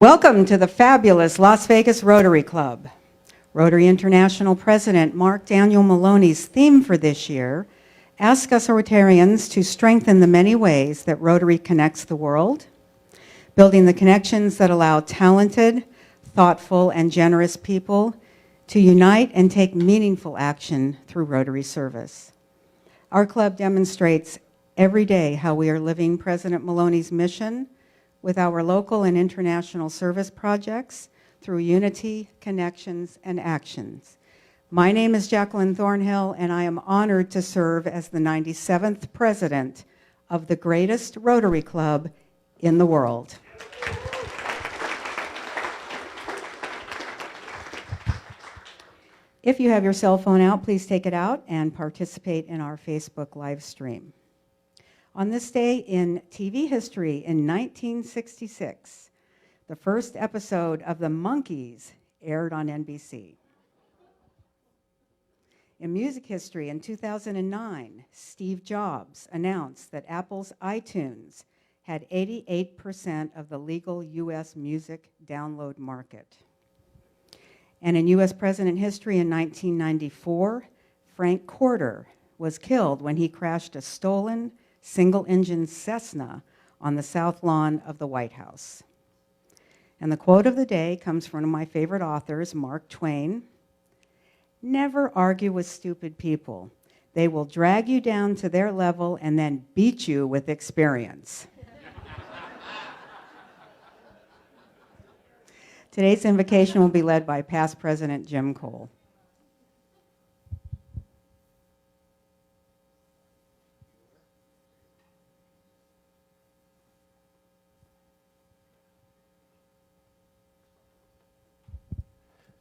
Welcome to the fabulous Las Vegas Rotary Club. Rotary International President Mark Daniel Maloney's theme for this year asks us Rotarians to strengthen the many ways that Rotary connects the world, building the connections that allow talented, thoughtful, and generous people to unite and take meaningful action through Rotary service. Our club demonstrates every day how we are living President Maloney's mission with our local and international service projects through unity, connections, and actions. My name is Jacqueline Thornhill, and I am honored to serve as the 97th president of the greatest Rotary Club in the world. If you have your cell phone out, please take it out and participate in our Facebook live stream. On this day in TV history in 1966, the first episode of The Monkees aired on NBC. In music history in 2009, Steve Jobs announced that Apple's iTunes had 88% of the legal US music download market. And in US president history in 1994, Frank Corder was killed when he crashed a stolen single-engine Cessna on the south lawn of the White House. And the quote of the day comes from one of my favorite authors, Mark Twain. "Never argue with stupid people. They will drag you down to their level and then beat you with experience." Today's invocation will be led by past President Jim Cole.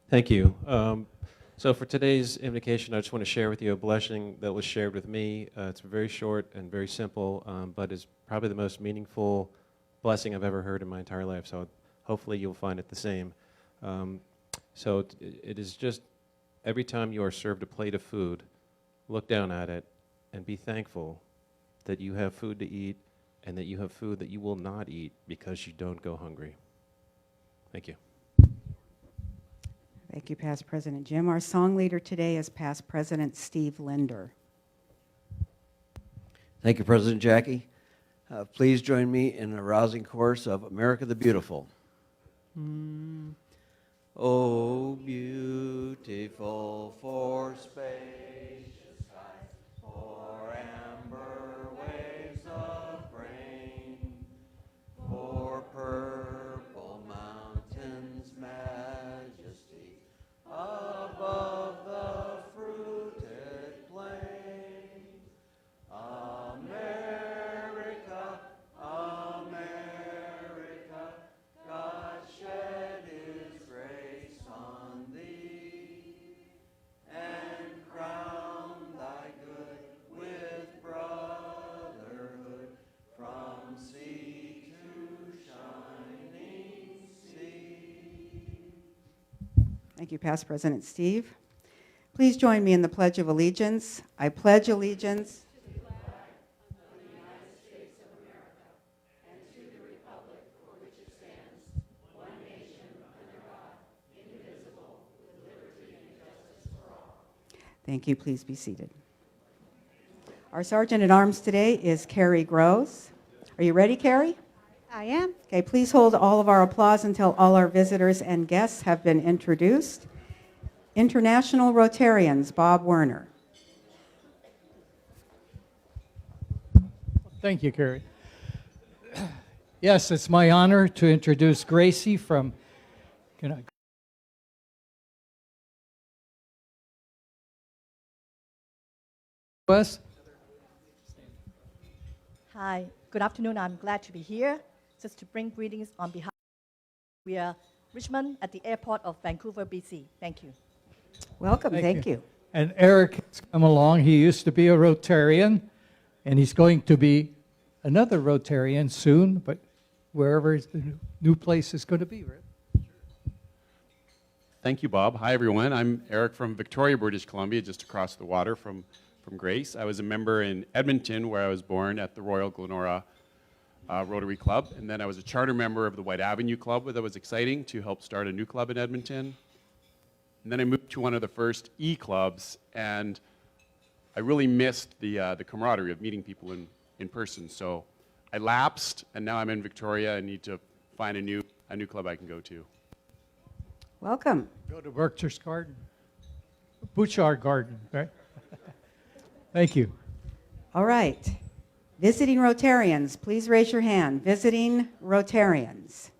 Thank you. So for today's invocation, I just want to share with you a blessing that was shared with me. It's very short and very simple, but is probably the most meaningful blessing I've ever heard in my entire life. So hopefully you'll find it the same. So it is just every time you are served a plate of food, look down at it and be thankful that you have food to eat and that you have food that you will not eat because you don't go hungry. Thank you. Thank you, past President Jim. Our song leader today is past President Steve Linder. Thank you, President Jackie. Please join me in a rousing chorus of America the Beautiful. Oh, beautiful for spacious skies, for amber waves of rain, for purple mountains' majesty above the fruited plain. America, America, God shed His grace on thee, and crown thy good with brotherhood from sea to shining sea. Thank you, past President Steve. Please join me in the Pledge of Allegiance. I pledge allegiance Thank you. Please be seated. Our Sergeant at Arms today is Carrie Gross. Are you ready, Carrie? I am. Okay, please hold all of our applause until all our visitors and guests have been introduced. International Rotarians, Bob Werner. Thank you, Carrie. Yes, it's my honor to introduce Gracie from West. Hi, good afternoon. I'm glad to be here just to bring greetings on behalf. We are Richmond at the airport of Vancouver, BC. Thank you. Welcome, thank you. And Eric has come along. He used to be a Rotarian, and he's going to be another Rotarian soon, but wherever the new place is going to be, right? Thank you, Bob. Hi, everyone. I'm Eric from Victoria, British Columbia, just across the water from Grace. I was a member in Edmonton, where I was born, at the Royal Glenora Rotary Club. And then I was a charter member of the White Avenue Club, that was exciting to help start a new club in Edmonton. And then I moved to one of the first E-clubs, and I really missed the camaraderie of meeting people in person. So I lapsed, and now I'm in Victoria. I need to find a new club I can go to. Welcome. Go to Berkshire's Garden. Bouchard Garden, right? Thank you. All right. Visiting Rotarians, please raise your hand. Visiting Rotarians.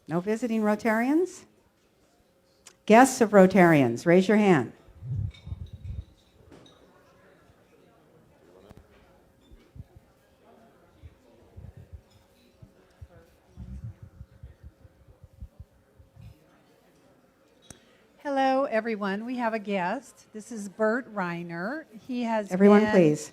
No visiting Rotarians? Guests of Rotarians, raise your hand. Hello, everyone. We have a guest. This is Bert Reiner. He has Everyone, been- please.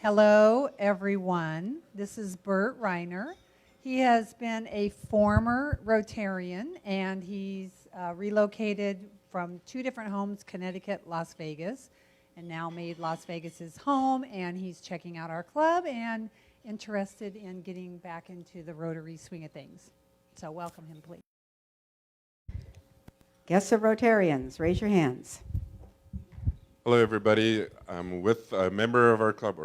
Hello, everyone. This is Bert Reiner. He has been a former Rotarian, and he's relocated from 2 different homes, Connecticut, Las Vegas, and now made Las Vegas his home, and he's checking out our club and interested in getting back into the Rotary swing of things. So welcome him, please. Guests of Rotarians, raise your hands. Hello, everybody. I'm with a member of our club,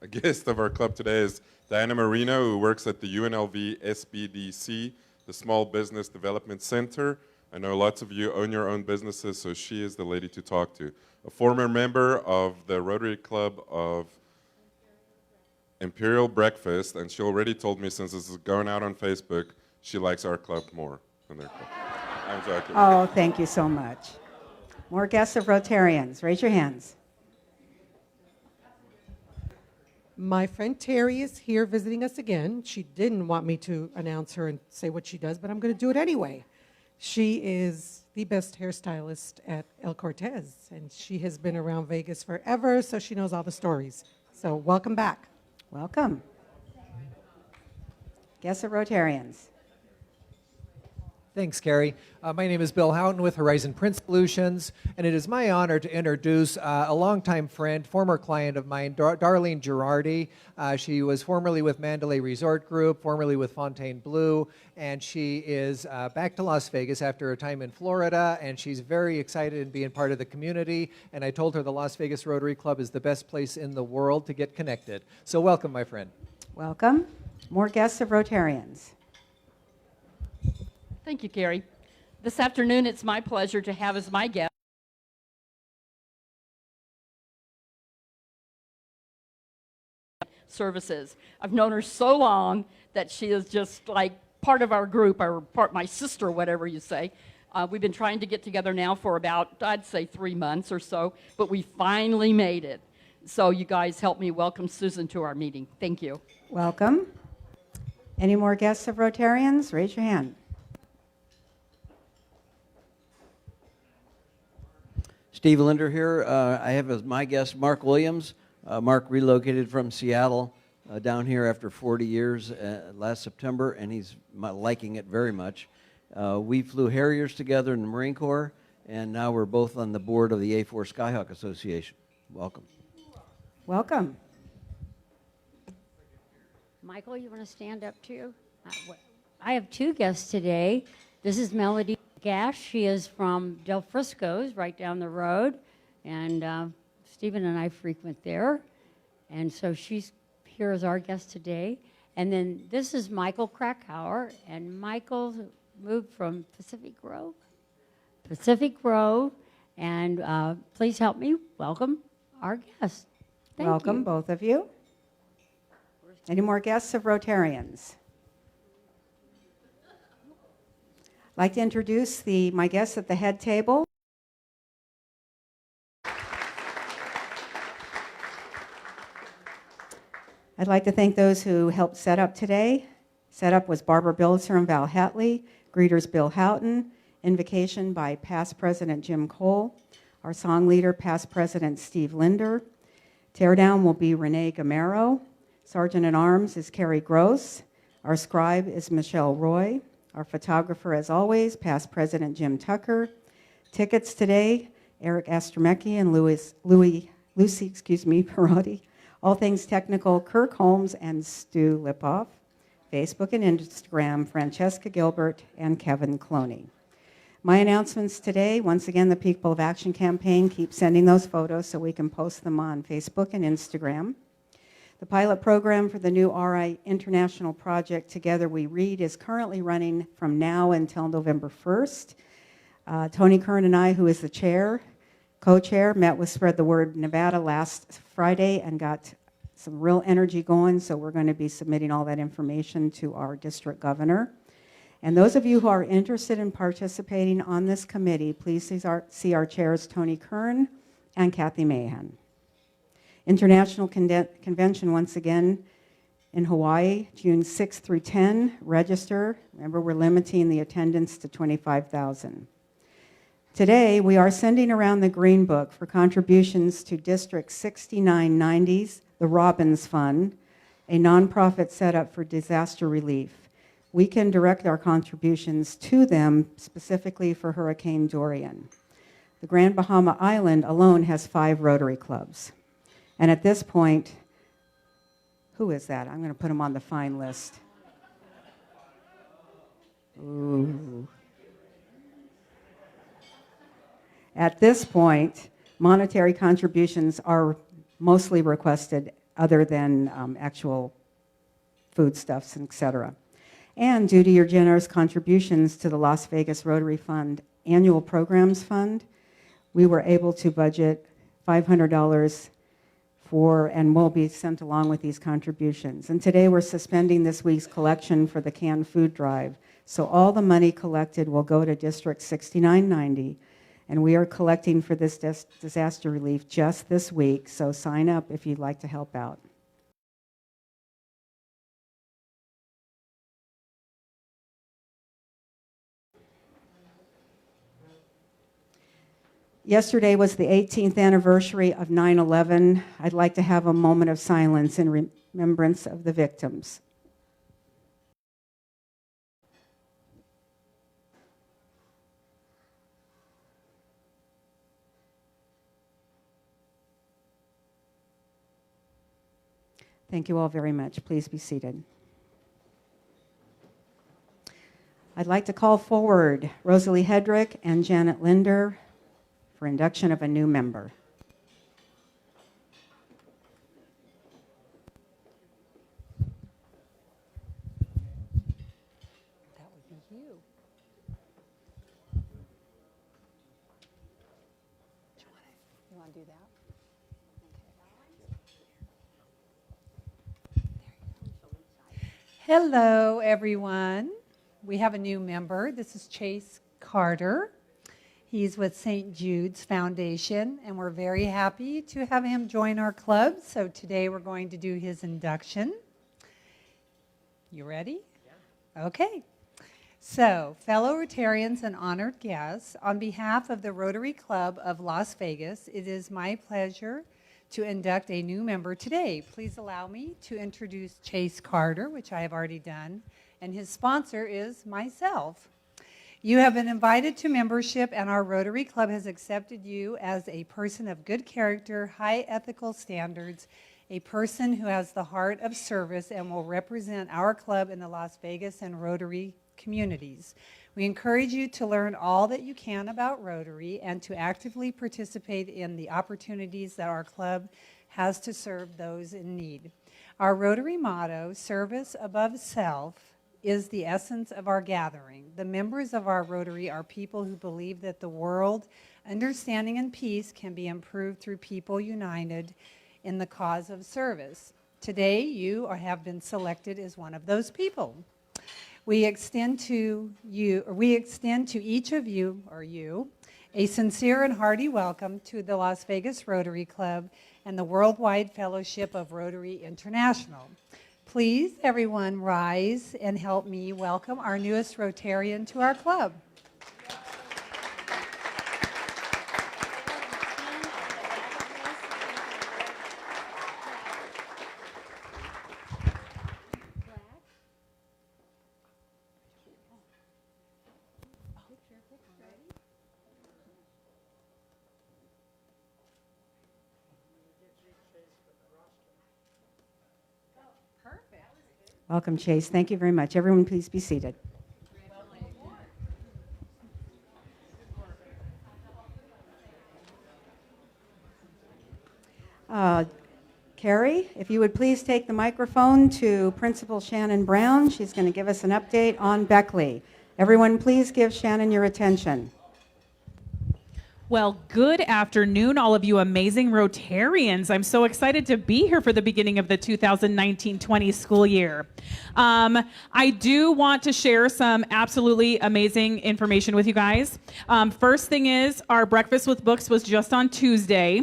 a guest of our club today is Diana Marino, who works at the UNLV SBDC, the Small Business Development Center. I know lots of you own your own businesses, so she is the lady to talk to. A former member of the Rotary Club of Imperial Breakfast, and she already told me, since this is going out on Facebook, she likes our club more than their club. I'm joking. Oh, thank you so much. More guests of Rotarians, raise your hands. My friend Terry is here visiting us again. She didn't want me to announce her and say what she does, but I'm going to do it anyway. She is the best hairstylist at El Cortez, and she has been around Vegas forever, so she knows all the stories. So welcome back. Welcome. Guests of Rotarians. Thanks, Carrie. My name is Bill Houghton with Horizon Print Solutions, and it is my honor to introduce a longtime friend, former client of mine, Darlene Girardi. She was formerly with Mandalay Resort Group, formerly with Fontainebleau, and she is back to Las Vegas after a time in Florida, and she's very excited in being part of the community, and I told her the Las Vegas Rotary Club is the best place in the world to get connected. So welcome, my friend. Welcome. More guests of Rotarians. Thank you, Carrie. This afternoon, it's my pleasure to have as my guest services. I've known her so long that she is just like part of our group, or my sister, whatever you say. We've been trying to get together now for about, I'd say, 3 months or so, but we finally made it. So you guys help me welcome Susan to our meeting. Thank you. Welcome. Any more guests of Rotarians? Raise your hand. Steve Linder here. I have as my guest Mark Williams. Mark relocated from Seattle down here after 40 years last September, and he's liking it very much. We flew Harriers together in the Marine Corps, and now we're both on the board of the A4 Skyhawk Association. Welcome. Welcome. Michael, you want to stand up too? I have 2 guests today. This is Melody Gash. She is from Del Frisco's, right down the road, and Stephen and I frequent there, and so she's here as our guest today. And then this is Michael Krakauer, and Michael moved from Pacific Grove, and please help me welcome our guest. Thank Welcome, you. both of you. Any more guests of Rotarians? I'd like to introduce my guests at the head table. I'd like to thank those who helped set up today. Setup was Barbara Billitzer and Val Hatley, greeters Bill Houghton, invocation by past President Jim Cole, our song leader, past President Steve Linder. Teardown will be Renee Gamero. Sergeant at Arms is Carrie Gross. Our scribe is Michelle Roy. Our photographer, as always, past President Jim Tucker. Tickets today, Eric Astromecki and Lucy Perotti. All Things Technical, Kirk Holmes and Stu Lipoff. Facebook and Instagram, Francesca Gilbert and Kevin Cloney. My announcements today, once again, the People of Action campaign, keep sending those photos so we can post them on Facebook and Instagram. The pilot program for the new RI International project, Together We Read, is currently running from now until November 1st. Tony Kern and I, who is the chair, co-chair, met with Spread the Word Nevada last Friday and got some real energy going, so we're going to be submitting all that information to our district governor. And those of you who are interested in participating on this committee, please see our chairs, Tony Kern and Kathy Mahan. International Convention, once again, in Hawaii, June 6th through 10. Register. Remember, we're limiting the attendance to 25,000. Today, we are sending around the Green Book for contributions to District 6990's the Robbins Fund, a nonprofit set up for disaster relief. We can direct our contributions to them specifically for Hurricane Dorian. The Grand Bahama Island alone has 5 Rotary clubs. And at this point, who is that? I'm going to put him on the fine list. Ooh. At this point, monetary contributions are mostly requested other than actual foodstuffs, etc. And due to your generous contributions to the Las Vegas Rotary Fund Annual Programs Fund, we were able to budget $500 for, and will be sent along with these contributions. And today we're suspending this week's collection for the canned food drive. So all the money collected will go to District 6990, and we are collecting for this disaster relief just this week, so sign up if you'd like to help out. Yesterday was the 18th anniversary of 9/11. I'd like to have a moment of silence in remembrance of the victims. Thank you all very much. Please be seated. I'd like to call forward Rosalie Hedrick and Janet Linder for induction of a new member. That would be you. You want to do that? Hello, everyone. We have a new member. This is Chase Carter. He's with St. Jude's Foundation, and we're very happy to have him join our club. So today we're going to do his induction. You ready? Yeah. Okay. So, fellow Rotarians and honored guests, on behalf of the Rotary Club of Las Vegas, it is my pleasure to induct a new member today. Please allow me to introduce Chase Carter, which I have already done, and his sponsor is myself. You have been invited to membership, and our Rotary Club has accepted you as a person of good character, high ethical standards, a person who has the heart of service and will represent our club in the Las Vegas and Rotary communities. We encourage you to learn all that you can about Rotary and to actively participate in the opportunities that our club has to serve those in need. Our Rotary motto, service above self, is the essence of our gathering. The members of our Rotary are people who believe that the world, understanding and peace can be improved through people united in the cause of service. Today, you have been selected as one of those people. We extend to each of you, a sincere and hearty welcome to the Las Vegas Rotary Club and the Worldwide Fellowship of Rotary International. Please, everyone, rise and help me welcome our newest Rotarian to our club. Welcome, Chase. Thank you very much. Everyone, please be seated. Carrie, if you would please take the microphone to Principal Shannon Brown. She's going to give us an update on Beckley. Everyone, please give Shannon your attention. Well, good afternoon, all of you amazing Rotarians. I'm so excited to be here for the beginning of the 2019-20 school year. I do want to share some absolutely amazing information with you guys. First thing is, our Breakfast with Books was just on Tuesday.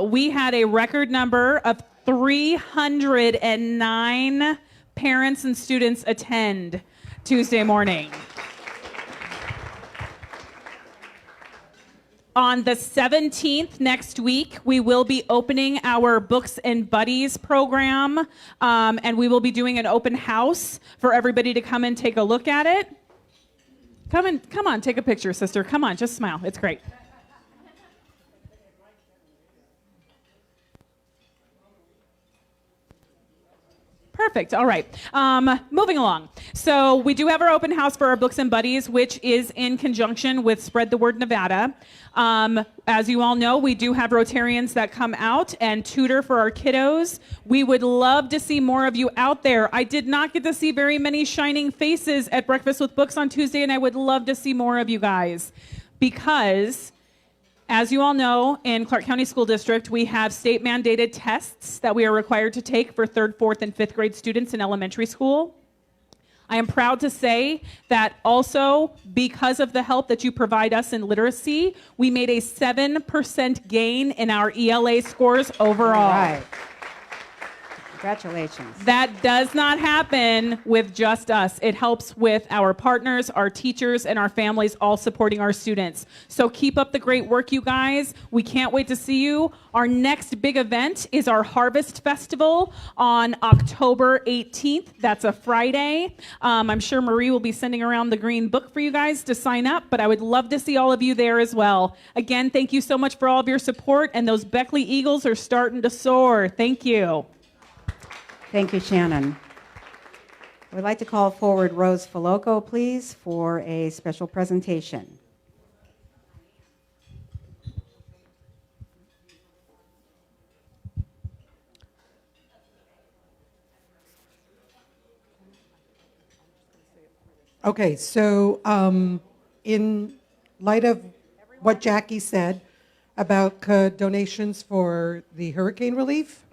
We had a record number of 309 parents and students attend Tuesday morning. On the 17th next week, we will be opening our Books and Buddies program, and we will be doing an open house for everybody to come and take a look at it. Come on, take a picture, sister. Come on, just smile. It's great. Perfect. All right. Moving along. So we do have our open house for our Books and Buddies, which is in conjunction with Spread the Word Nevada. As you all know, we do have Rotarians that come out and tutor for our kiddos. We would love to see more of you out there. I did not get to see very many shining faces at Breakfast with Books on Tuesday, and I would love to see more of you guys because, as you all know, in Clark County School District, we have state-mandated tests that we are required to take for 3rd, 4th, and 5th grade students in elementary school. I am proud to say that also, because of the help that you provide us in literacy, we made a 7% gain in our ELA scores overall. All right. Congratulations. That does not happen with just us. It helps with our partners, our teachers, and our families all supporting our students. So keep up the great work, you guys. We can't wait to see you. Our next big event is our Harvest Festival on October 18th. That's a Friday. I'm sure Marie will be sending around the green book for you guys to sign up, but I would love to see all of you there as well. Again, thank you so much for all of your support, and those Beckley Eagles are starting to soar. Thank you. Thank you, Shannon. I would like to call forward Rose Faloco, please, for a special presentation. Okay, so in light of what Jackie said about donations for the hurricane relief,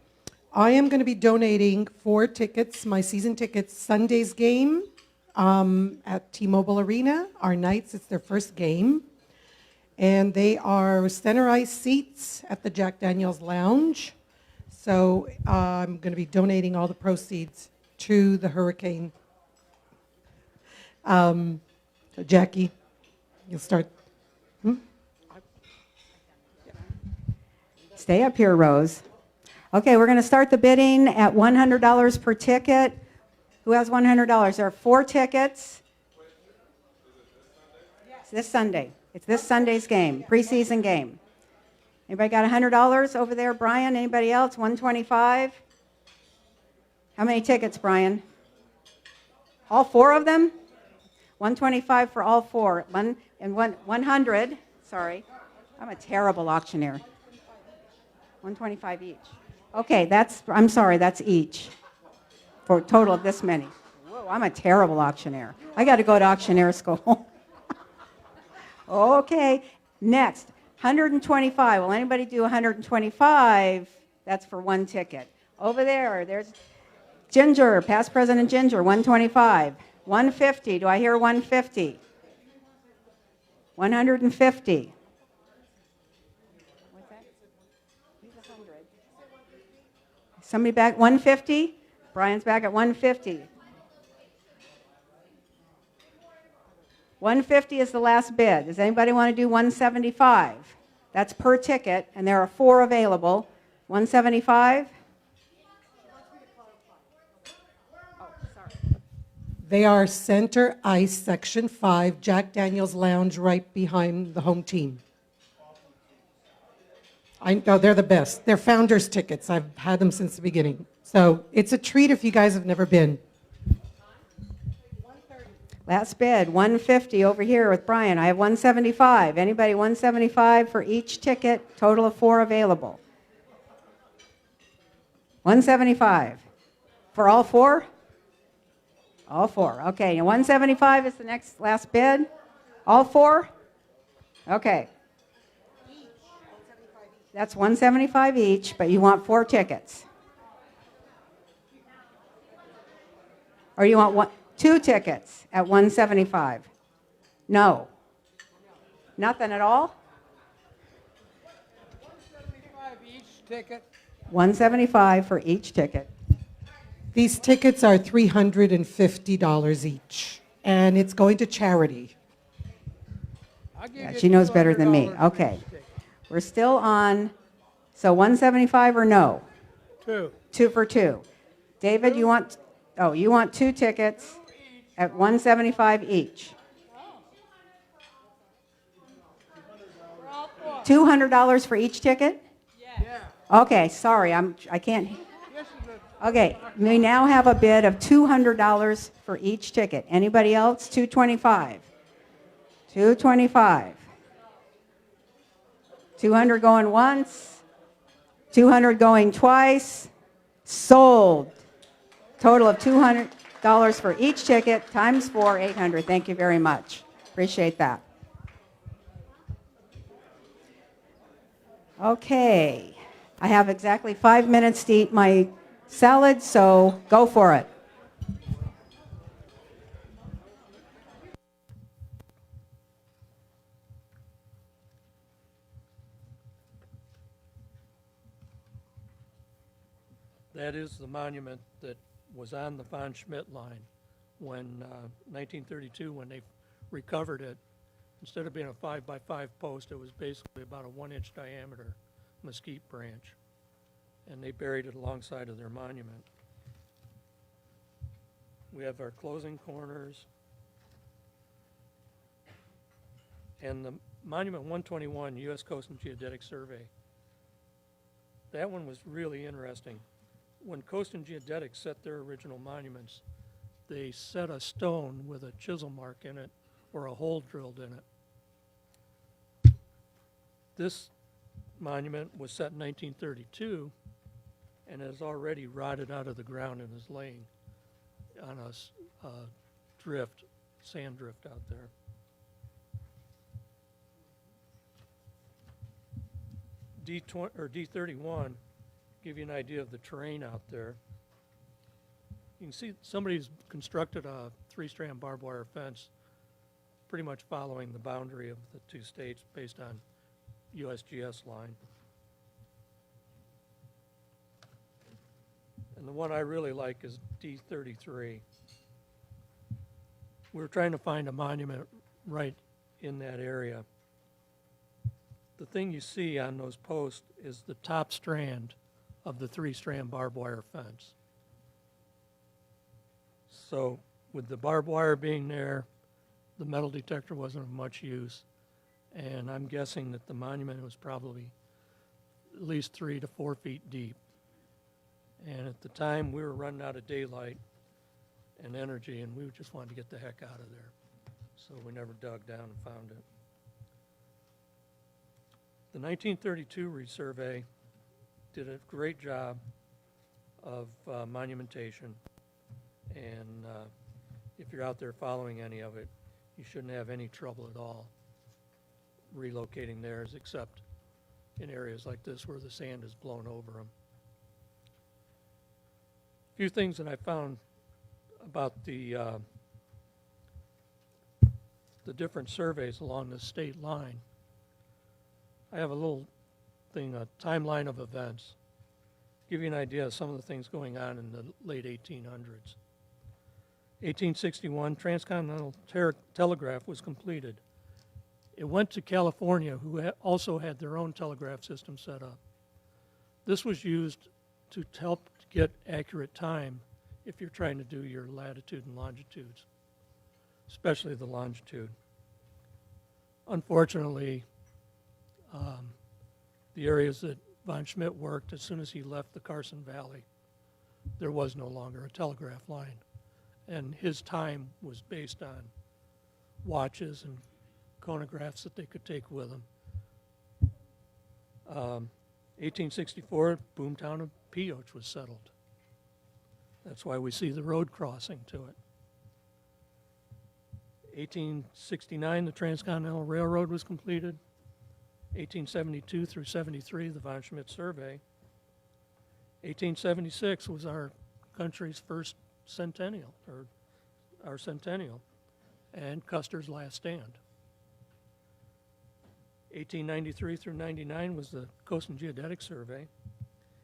I am going to be donating 4 tickets, my season tickets, Sunday's game at T-Mobile Arena. Our Knights, it's their first game. And they are center ice seats at the Jack Daniels Lounge. So I'm going to be donating all the proceeds to the hurricane. So Jackie, you'll start. Stay up here, Rose. Okay, we're going to start the bidding at $100 per ticket. Who has $100? There are 4 tickets. It's this Sunday. It's this Sunday's game, preseason game. Anybody got $100 over there, Brian? Anybody else? $125? How many tickets, Brian? All 4 of them? $125 for all 4. 100. Sorry, I'm a terrible auctioneer. $125 each. Okay, I'm sorry, that's each for a total of this many. Whoa, I'm a terrible auctioneer. I got to go to auctioneer school. Okay, next, 125. Will anybody do 125? That's for 1 ticket. Over there's Ginger, past President Ginger, 125. 150, do I hear 150? 150. Somebody back, 150? Brian's back at 150. 150 is the last bid. Does anybody want to do 175? That's per ticket, and there are 4 available. 175? Oh, sorry. They are center ice, section 5, Jack Daniels Lounge, right behind the home team. I know they're the best. They're founders tickets. I've had them since the beginning. So it's a treat if you guys have never been. Last bid, 150 over here with Brian. I have 175. Anybody 175 for each ticket, total of 4 available. 175. For all 4? All 4. Okay, and 175 is the next last bid? All 4? Okay. That's 175 each, but you want 4 tickets. Or you want 2 tickets at 175? No. Nothing at all? 175 each ticket. 175 for each ticket. These tickets are $350 each, and it's going to charity. I'll give Yeah, you she knows better than me. $200 for Okay. each ticket. We're still on, so 175 or no? 2. 2 for 2. David, you want 2 tickets at 175 each. $200 for each ticket? Yeah. Okay, sorry, I can't. Okay, we now have a bid of $200 for each ticket. Anybody else? 225. 225. 200 going once. 200 going twice. Sold. Total of $200 for each ticket times 4, 800. Thank you very much. Appreciate that. Okay, I have exactly 5 minutes to eat my salad, so go for it. That is the monument that was on the von Schmidt line when 1932, when they recovered it. Instead of being a 5x5 post, it was basically about a 1-inch diameter mesquite branch, and they buried it alongside of their monument. We have our closing corners, and the Monument 121 U.S. Coast and Geodetic Survey. That one was really interesting. When Coast and Geodetic set their original monuments, they set a stone with a chisel mark in it or a hole drilled in it. This monument was set in 1932 and has already rotted out of the ground and is laying on a drift, sand drift out there. D31, give you an idea of the terrain out there. You can see somebody's constructed a 3-strand barbed wire fence pretty much following the boundary of the 2 states based on USGS line. And the one I really like is D33. We were trying to find a monument right in that area. The thing you see on those posts is the top strand of the 3-strand barbed wire fence. So with the barbed wire being there, the metal detector wasn't of much use, and I'm guessing that the monument was probably at least 3 to 4 feet deep. And at the time, we were running out of daylight and energy, and we just wanted to get the heck out of there. So we never dug down and found it. The 1932 resurvey did a great job of monumentation, and if you're out there following any of it, you shouldn't have any trouble at all relocating theirs, except in areas like this where the sand is blown over them. A few things that I found about the different surveys along the state line. I have a little thing, a timeline of events. Give you an idea of some of the things going on in the late 1800s. 1861, transcontinental telegraph was completed. It went to California, who also had their own telegraph system set up. This was used to help get accurate time if you're trying to do your latitude and longitudes, especially the longitude. Unfortunately, the areas that von Schmidt worked, as soon as he left the Carson Valley, there was no longer a telegraph line. And his time was based on watches and chronographs that they could take with them. 1864, boomtown of Pioche was settled. That's why we see the road crossing to it. 1869, the Transcontinental Railroad was completed. 1872 through 73, the von Schmidt Survey. 1876 was our country's first centennial, or our centennial, and Custer's last stand. 1893 through 99 was the Coast and Geodetic Survey.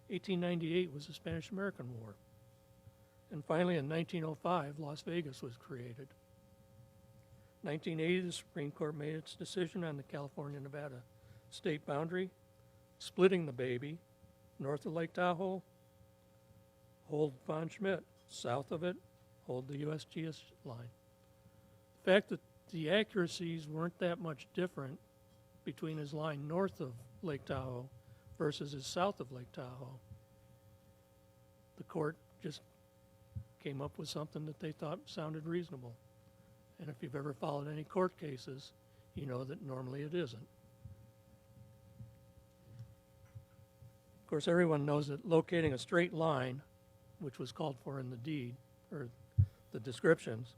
1898 was the Spanish-American War. And finally, in 1905, Las Vegas was created. 1980, the Supreme Court made its decision on the California-Nevada state boundary, splitting the baby north of Lake Tahoe, hold von Schmidt, south of it, hold the USGS line. The fact that the accuracies weren't that much different between his line north of Lake Tahoe versus his south of Lake Tahoe, the court just came up with something that they thought sounded reasonable. And if you've ever followed any court cases, you know that normally it isn't. Of course, everyone knows that locating a straight line, which was called for in the deed, or the descriptions,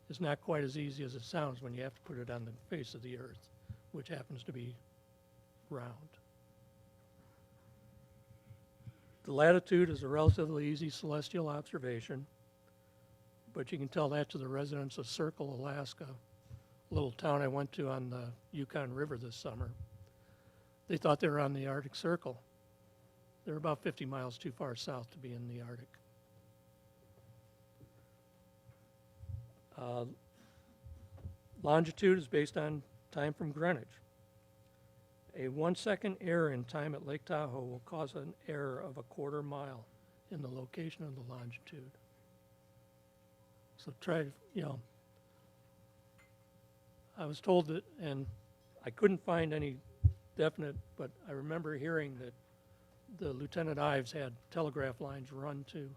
is not quite as easy as it sounds when you have to put it on the face of the earth, which happens to be round. The latitude is a relatively easy celestial observation, but you can tell that to the residents of Circle, Alaska, a little town I went to on the Yukon River this summer. They thought they were on the Arctic Circle. They're about 50 miles too far south to be in the Arctic. Longitude is based on time from Greenwich. A 1 second error in time at Lake Tahoe will cause an error of a quarter mile in the location of the longitude. So try, I was told that, and I couldn't find any definite, but I remember hearing that the Lieutenant Ives had telegraph lines run to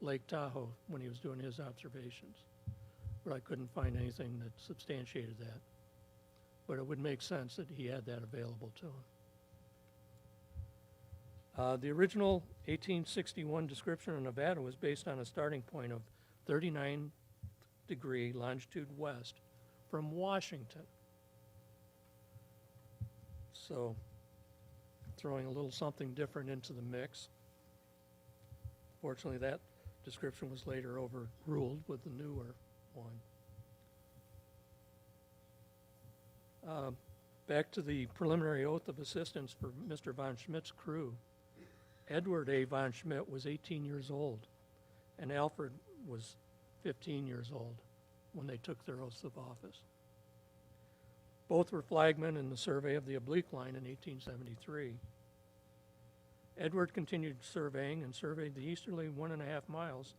Lake Tahoe when he was doing his observations, but I couldn't find anything that substantiated that. But it would make sense that he had that available to him. The original 1861 description of Nevada was based on a starting point of 39° longitude west from Washington. So throwing a little something different into the mix. Fortunately, that description was later overruled with the newer one. Back to the preliminary oath of assistance for Mr. von Schmidt's crew. Edward A. von Schmidt was 18 years old, and Alfred was 15 years old when they took their oaths of office. Both were flagmen in the survey of the oblique line in 1873. Edward continued surveying and surveyed the easterly 1.5 miles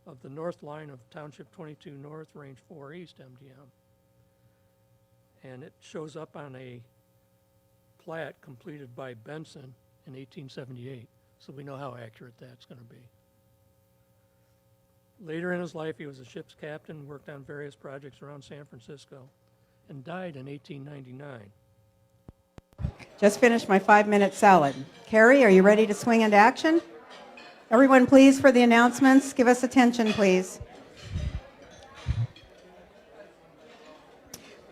of the north line of Township 22 North, Range 4 East, MDM. And it shows up on a plat completed by Benson in 1878, so we know how accurate that's going to be. Later in his life, he was a ship's captain, worked on various projects around San Francisco, and died in 1899. Just finished my 5-minute salad. Carrie, are you ready to swing into action? Everyone, please, for the announcements, give us attention, please.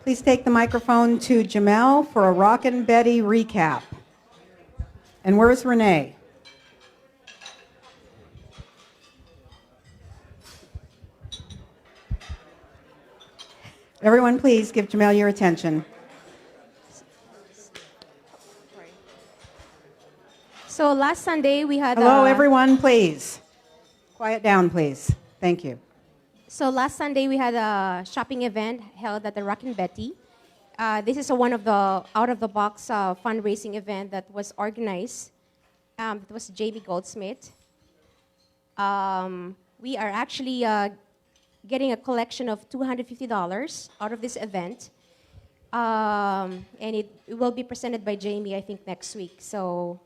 Please take the microphone to Jamel for a Rockin' Betty recap. And where's Renee? Everyone, please give Jamel your attention. So last Sunday we had Hello, everyone, please. Quiet down, please. Thank you. So last Sunday we had a shopping event held at the Rockin' Betty. This is one of the out-of-the-box fundraising event that was organized. It was Jamie Goldsmith. We are actually getting a collection of $250 out of this event. And it will be presented by Jamie, I think, next week. So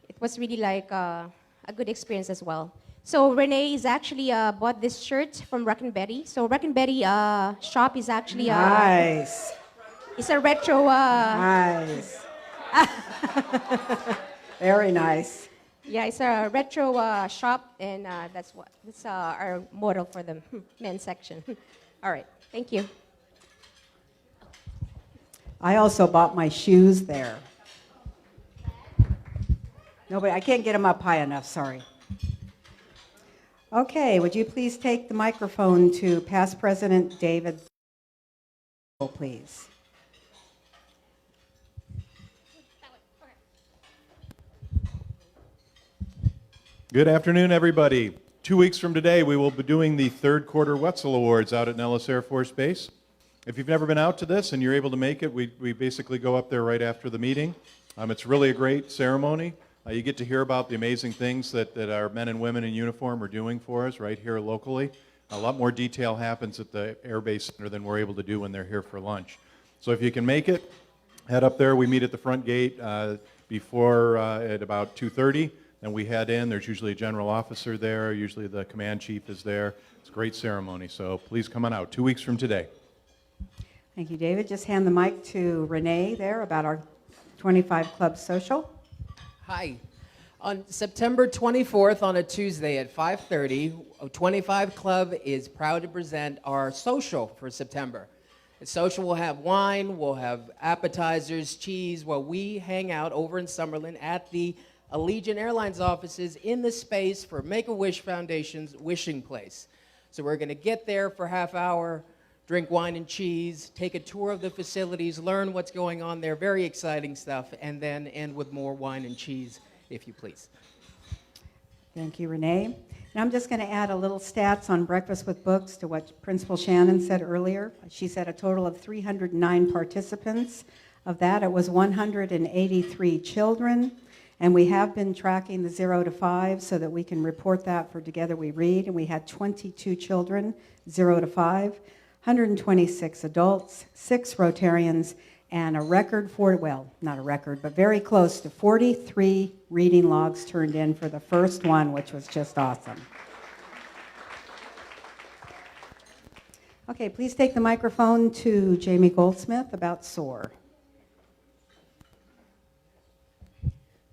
it was really like a good experience as well. So Renee is actually bought this shirt from Rockin' Betty. So Rockin' Betty shop is actually Nice. it's a retro. Nice. Very nice. Yeah, it's a retro shop, and that's our motto for the men's section. All right, thank you. I also bought my shoes there. Nobody, I can't get them up high enough, sorry. Okay, would you please take the microphone to past President David, please? Good afternoon, everybody. 2 weeks from today, we will be doing the third quarter Wetzel Awards out at Nellis Air Force Base. If you've never been out to this and you're able to make it, we basically go up there right after the meeting. It's really a great ceremony. You get to hear about the amazing things that our men and women in uniform are doing for us right here locally. A lot more detail happens at the Air Base Center than we're able to do when they're here for lunch. So if you can make it, head up there. We meet at the front gate before at about 2:30. Then we head in. There's usually a general officer there. Usually the command chief is there. It's a great ceremony. So please come on out. 2 weeks from today. Thank you, David. Just hand the mic to Renee there about our 25 Club Social. Hi. On September 24th, on a Tuesday at 5:30, 25 Club is proud to present our social for September. The social will have wine, we'll have appetizers, cheese, while we hang out over in Summerlin at the Allegiant Airlines offices in the space for Make-A-Wish Foundation's Wishing Place. So we're going to get there for a half hour, drink wine and cheese, take a tour of the facilities, learn what's going on there, very exciting stuff, and then end with more wine and cheese, if you please. Thank you, Renee. And I'm just going to add a little stats on Breakfast with Books to what Principal Shannon said earlier. She said a total of 309 participants. Of that, it was 183 children. And we have been tracking the 0 to 5 so that we can report that for Together We Read. And we had 22 children, 0 to 5, 126 adults, 6 Rotarians, and a record for, well, not a record, but very close to 43 reading logs turned in for the first one, which was just awesome. Okay, please take the microphone to Jamie Goldsmith about SOAR.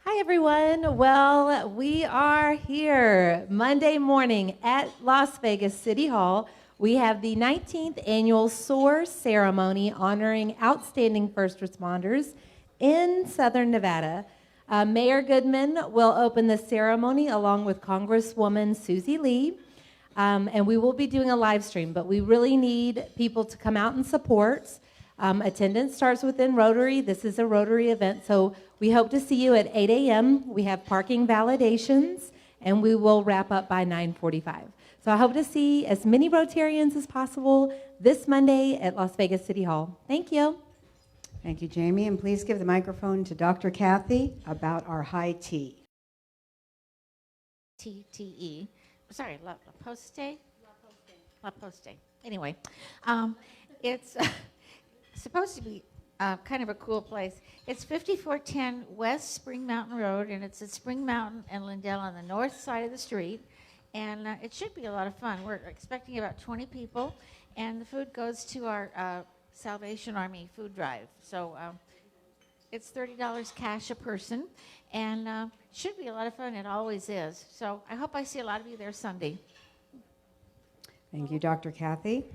Hi, everyone. Well, we are here Monday morning at Las Vegas City Hall. We have the 19th annual SOAR ceremony honoring outstanding first responders in Southern Nevada. Mayor Goodman will open the ceremony along with Congresswoman Susie Lee. And we will be doing a live stream, but we really need people to come out and support. Attendance starts within Rotary. This is a Rotary event, so we hope to see you at 8 a.m. We have parking validations, and we will wrap up by 9:45. So I hope to see as many Rotarians as possible this Monday at Las Vegas City Hall. Thank you. Thank you, Jamie. And please give the microphone to Dr. Kathy about our high tea. TTE. Sorry, La Poste? La Poste. Anyway, it's supposed to be kind of a cool place. It's 5410 West Spring Mountain Road, and it's at Spring Mountain and Lindell on the north side of the street. And it should be a lot of fun. We're expecting about 20 people, and the food goes to our Salvation Army food drive. So it's $30 cash a person, and should be a lot of fun. It always is. So I hope I see a lot of you there Sunday. Thank you, Dr. Kathy.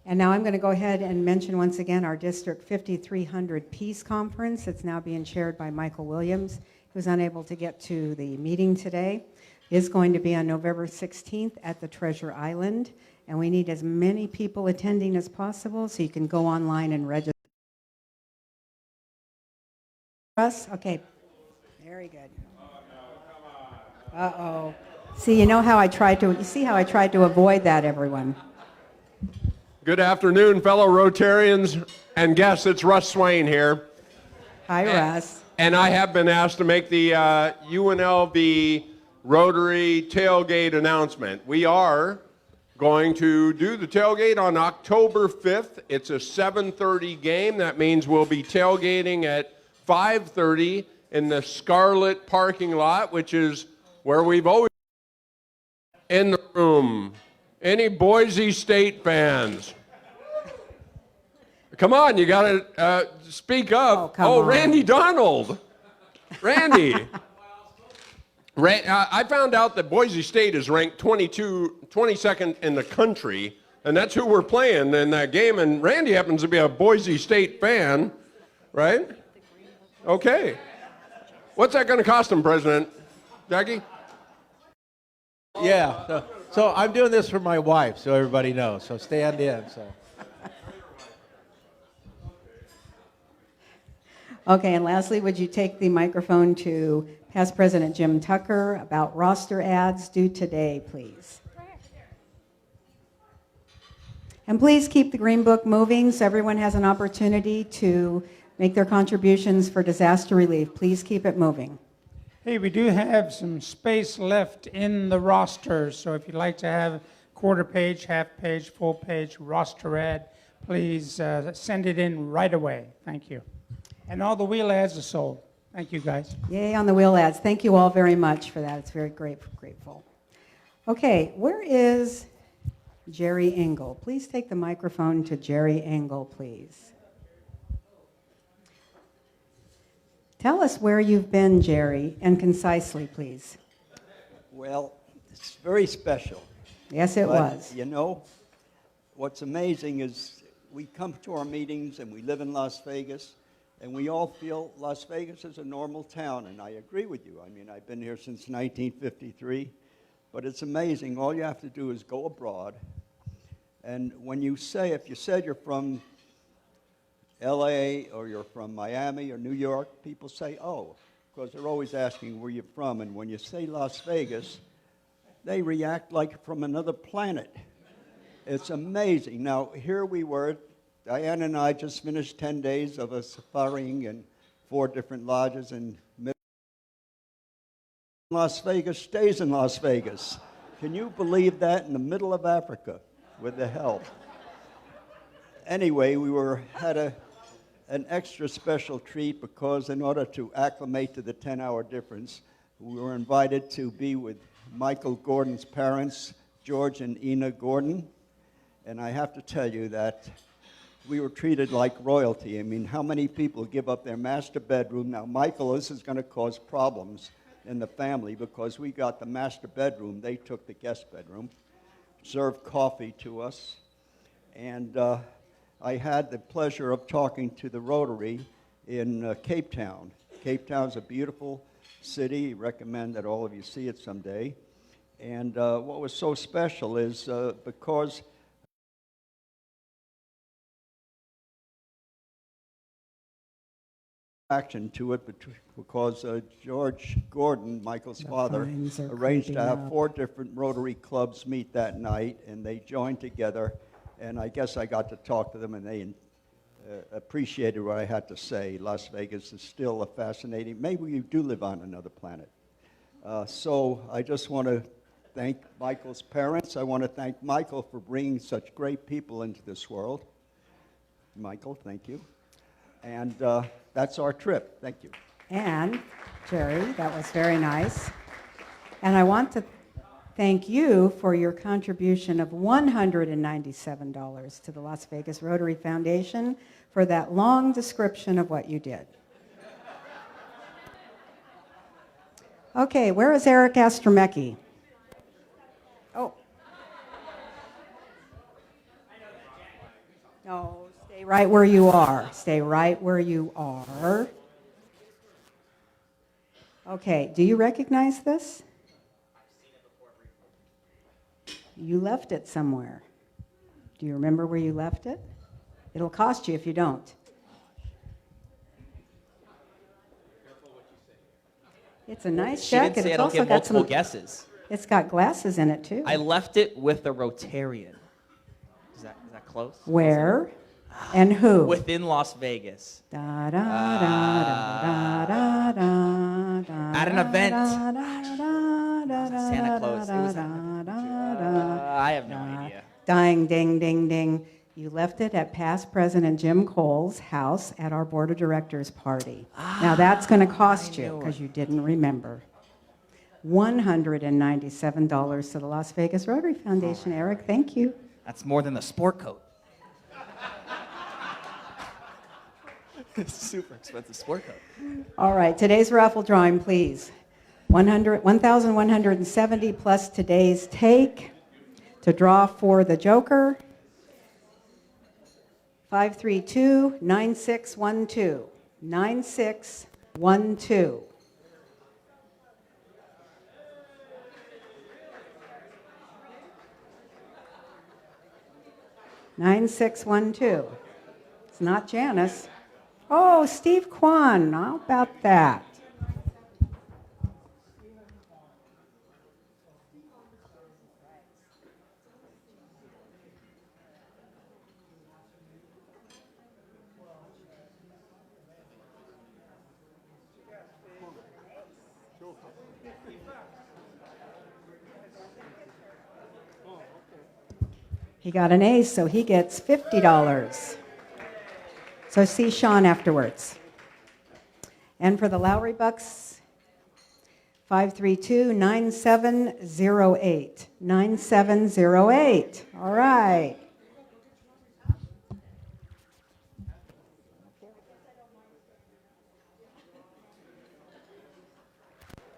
And now I'm going to go ahead and mention once again our District 5300 Peace Conference. It's now being chaired by Michael Williams, who was unable to get to the meeting today. It's going to be on November 16th at the Treasure Island, and we need as many people attending as possible, so you can go online and register. Us? Okay. Very good. Uh-oh. See, you know how I tried to, you see how I tried to avoid that, everyone. Good afternoon, fellow Rotarians and guests. It's Russ Swain here. Hi, Russ. And I have been asked to make the UNLV Rotary tailgate announcement. We are going to do the tailgate on October 5th. It's a 7:30 game. That means we'll be tailgating at 5:30 in the Scarlet parking lot, which is where we've always in the room? Any Boise State fans? Come on, you got to speak up. on. Randy Donald. Randy. I found out that Boise State is ranked 22nd in the country, and that's who we're playing in that game. And Randy happens to be a Boise State fan, right? Okay. What's that going to cost him, President? Jackie? Yeah. So I'm doing this for my wife, so everybody knows. So stand in. So. Okay, and lastly, would you take the microphone to past President Jim Tucker about roster ads due today, please? And please keep the Green Book moving so everyone has an opportunity to make their contributions for disaster relief. Please keep it moving. Hey, we do have some space left in the roster, so if you'd like to have quarter page, half page, full page roster ad, please send it in right away. Thank you. And all the wheel ads are sold. Thank you, guys. Yay on the wheel ads. Thank you all very much for that. It's very grateful. Okay, where is Jerry Engel? Please take the microphone to Jerry Engel, please. Tell us where you've been, Jerry, and concisely, please. Well, it's very special. Yes, it was. You know, what's amazing is we come to our meetings and we live in Las Vegas, and we all feel Las Vegas is a normal town, and I agree with you. I mean, I've been here since 1953, but it's amazing. All you have to do is go abroad, and when you say, if you said you're from LA or you're from Miami or New York, people say, oh, because they're always asking where you're from, and when you say Las Vegas, they react like from another planet. It's amazing. Now, here we were. Diane and I just finished 10 days of a safaring in 4 different lodges in Las Vegas, stays in Las Vegas. Can you believe that, in the middle of Africa with the help? Anyway, we had an extra special treat because in order to acclimate to the 10-hour difference, we were invited to be with Michael Gordon's parents, George and Ina Gordon. And I have to tell you that we were treated like royalty. I mean, how many people give up their master bedroom? Now, Michael, this is going to cause problems in the family because we got the master bedroom. They took the guest bedroom, served coffee to us, and I had the pleasure of talking to the Rotary in Cape Town. Cape Town's a beautiful city. I recommend that all of you see it someday. And what was so special is because action to it because George Gordon, Michael's father, arranged to have 4 different Rotary clubs meet that night, and they joined together, and I guess I got to talk to them, and they appreciated what I had to say. Las Vegas is still a fascinating, maybe you do live on another planet. So I just want to thank Michael's parents. I want to thank Michael for bringing such great people into this world. Michael, thank you. And that's our trip. Thank you. And, Jerry, that was very nice. And I want to thank you for your contribution of $197 to the Las Vegas Rotary Foundation for that long description of what you did. Okay, where is Eric Astromecki? Oh. No. Stay right where you are. Stay right where you are. Okay, do you recognize this? You left it somewhere. Do you remember where you left it? It'll cost you if you don't. It's a nice She didn't jacket. say It's I don't also get got multiple some. guesses. It's got glasses in it too. I left it with a Rotarian. Is that close? Where? And who? Within Las Vegas. Da, da, da, da, da, da, da, At an event. Da, da, da, da, da, Santa Claus. It was I have no idea. Dying, ding, ding, ding. You left it at past President Jim Cole's house at our Board of Directors party. Now that's going to cost you because you didn't remember. $197 to the Las Vegas Rotary Foundation. Eric, thank you. That's more than the sport coat. Super expensive sport coat. All right, today's raffle drawing, please. 1,170 plus today's take. To draw for the Joker, 532-9612. 9612. It's not Janice. Oh, Steve Kwan. How about that? He got an ace, so he gets $50. So see Sean afterwards. And for the Lowry Bucks, 532-9708. 9708. All right.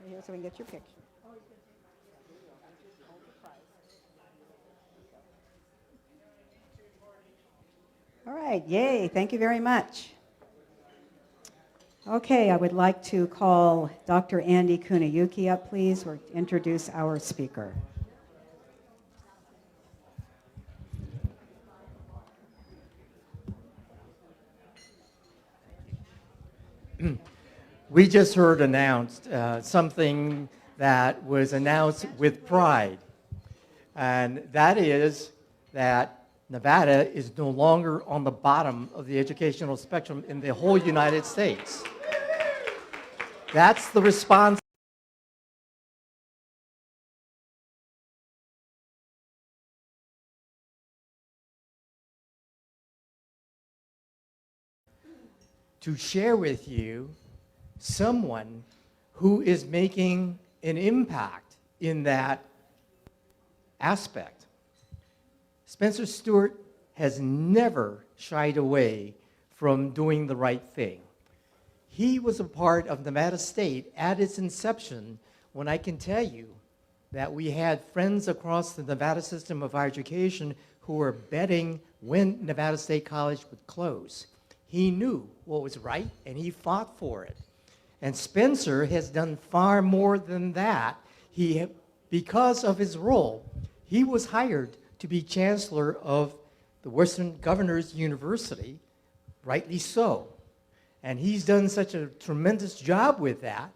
Here so we can get your picture. All right, yay, thank you very much. Okay, I would like to call Dr. Andy Kuniyuki up, please, or introduce our speaker. We just heard announced something that was announced with pride, and that is that Nevada is no longer on the bottom of the educational spectrum in the whole United States. That's the response. To share with you someone who is making an impact in that aspect. Spencer Stewart has never shied away from doing the right thing. He was a part of Nevada State at its inception, when I can tell you that we had friends across the Nevada system of higher education who were betting when Nevada State College would close. He knew what was right, and he fought for it. And Spencer has done far more than that. Because of his role, he was hired to be chancellor of the Western Governors University, rightly so. And he's done such a tremendous job with that,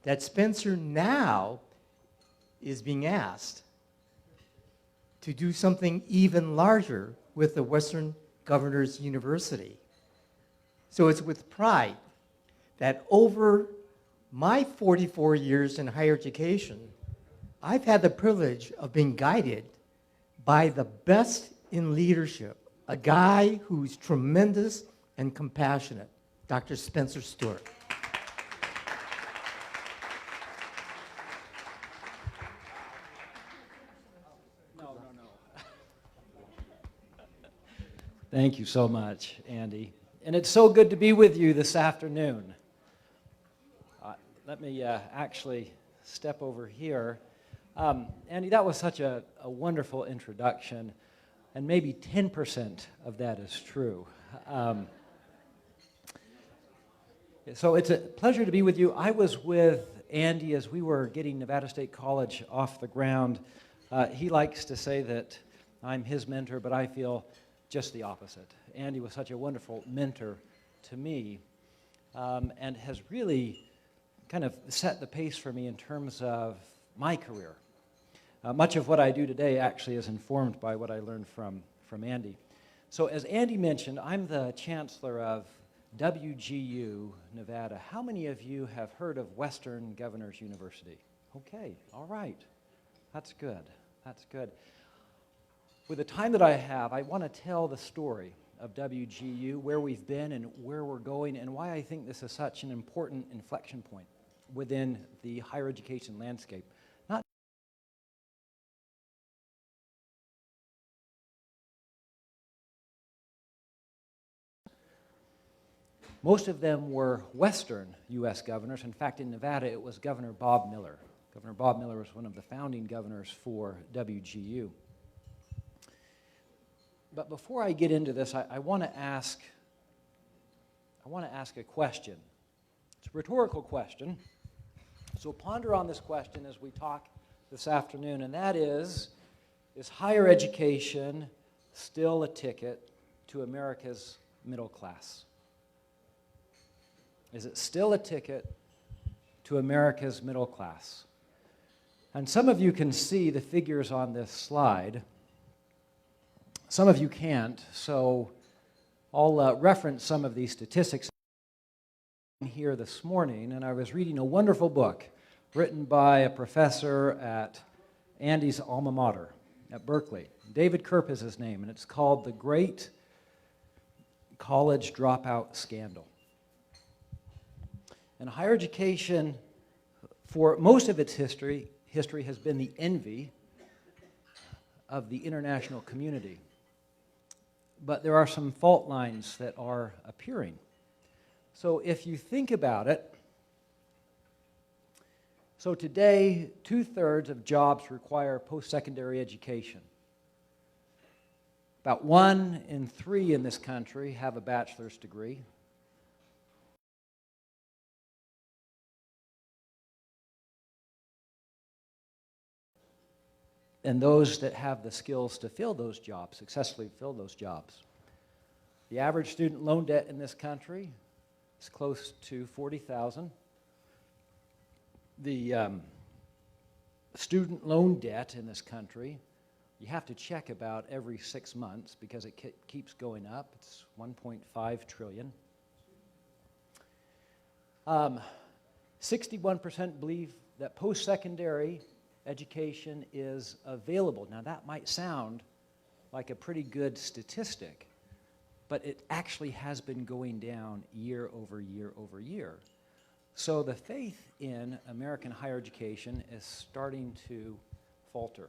that Spencer now is being asked to do something even larger with the Western Governors University. So it's with pride that over my 44 years in higher education, I've had the privilege of being guided by the best in leadership, a guy who's tremendous and compassionate, Dr. Spencer Stewart. Thank you so much, Andy. And it's so good to be with you this afternoon. Let me actually step over here. Andy, that was such a wonderful introduction, and maybe 10% of that is true. So it's a pleasure to be with you. I was with Andy as we were getting Nevada State College off the ground. He likes to say that I'm his mentor, but I feel just the opposite. Andy was such a wonderful mentor to me, and has really kind of set the pace for me in terms of my career. Much of what I do today actually is informed by what I learned from Andy. So as Andy mentioned, I'm the chancellor of WGU Nevada. How many of you have heard of Western Governors University? Okay, all right. That's good. That's good. With the time that I have, I want to tell the story of WGU, where we've been and where we're going, and why I think this is such an important inflection point within the higher education landscape. Not most of them were Western U.S. governors. In fact, in Nevada, it was Governor Bob Miller. Governor Bob Miller was one of the founding governors for WGU. But before I get into this, I want to ask a question. It's a rhetorical question. So ponder on this question as we talk this afternoon, and that is higher education still a ticket to America's middle class? Is it still a ticket to America's middle class? And some of you can see the figures on this slide. Some of you can't, so I'll reference some of these statistics here this morning. And I was reading a wonderful book written by a professor at Andy's alma mater at Berkeley. David Kerp is his name, and it's called The Great College Dropout Scandal. And higher education, for most of its history has been the envy of the international community. But there are some fault lines that are appearing. So if you think about it, so today, 2/3 of jobs require post-secondary education. About 1 in 3 in this country have a bachelor's degree. And those that have the skills to fill those jobs, successfully fill those jobs. The average student loan debt in this country is close to $40,000. The student loan debt in this country, you have to check about every 6 months because it keeps going up. It's $1.5 trillion. 61% believe that post-secondary education is available. Now that might sound like a pretty good statistic, but it actually has been going down year over year over year. So the faith in American higher education is starting to falter.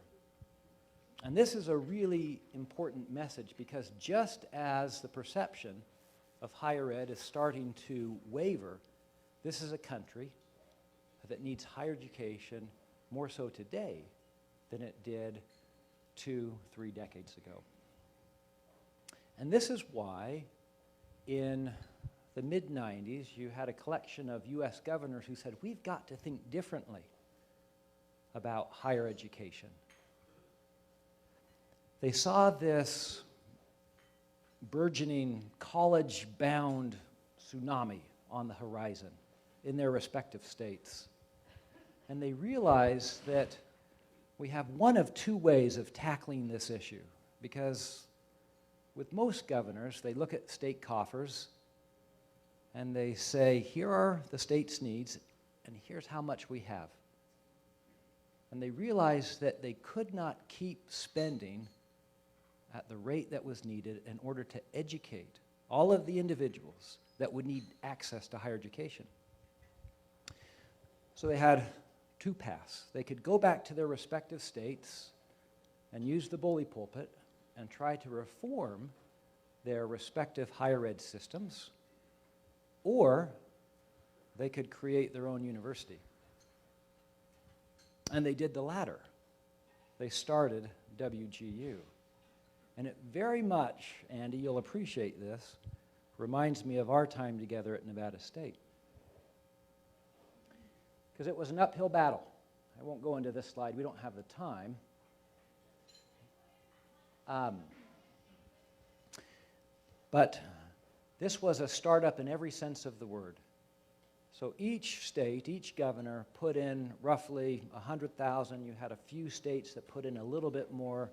And this is a really important message because just as the perception of higher ed is starting to waver, this is a country that needs higher education more so today than it did 2-3 decades ago. And this is why in the mid-90s you had a collection of U.S. governors who said, we've got to think differently about higher education. They saw this burgeoning college-bound tsunami on the horizon in their respective states. And they realized that we have one of 2 ways of tackling this issue, because with most governors, they look at state coffers and they say, here are the state's needs, and here's how much we have. And they realized that they could not keep spending at the rate that was needed in order to educate all of the individuals that would need access to higher education. So they had 2 paths. They could go back to their respective states and use the bully pulpit and try to reform their respective higher ed systems, or they could create their own university. And they did the latter. They started WGU. And it very much, Andy, you'll appreciate this, reminds me of our time together at Nevada State. Because it was an uphill battle. I won't go into this slide. We don't have the time. But this was a startup in every sense of the word. So each state, each governor put in roughly $100,000. You had a few states that put in a little bit more.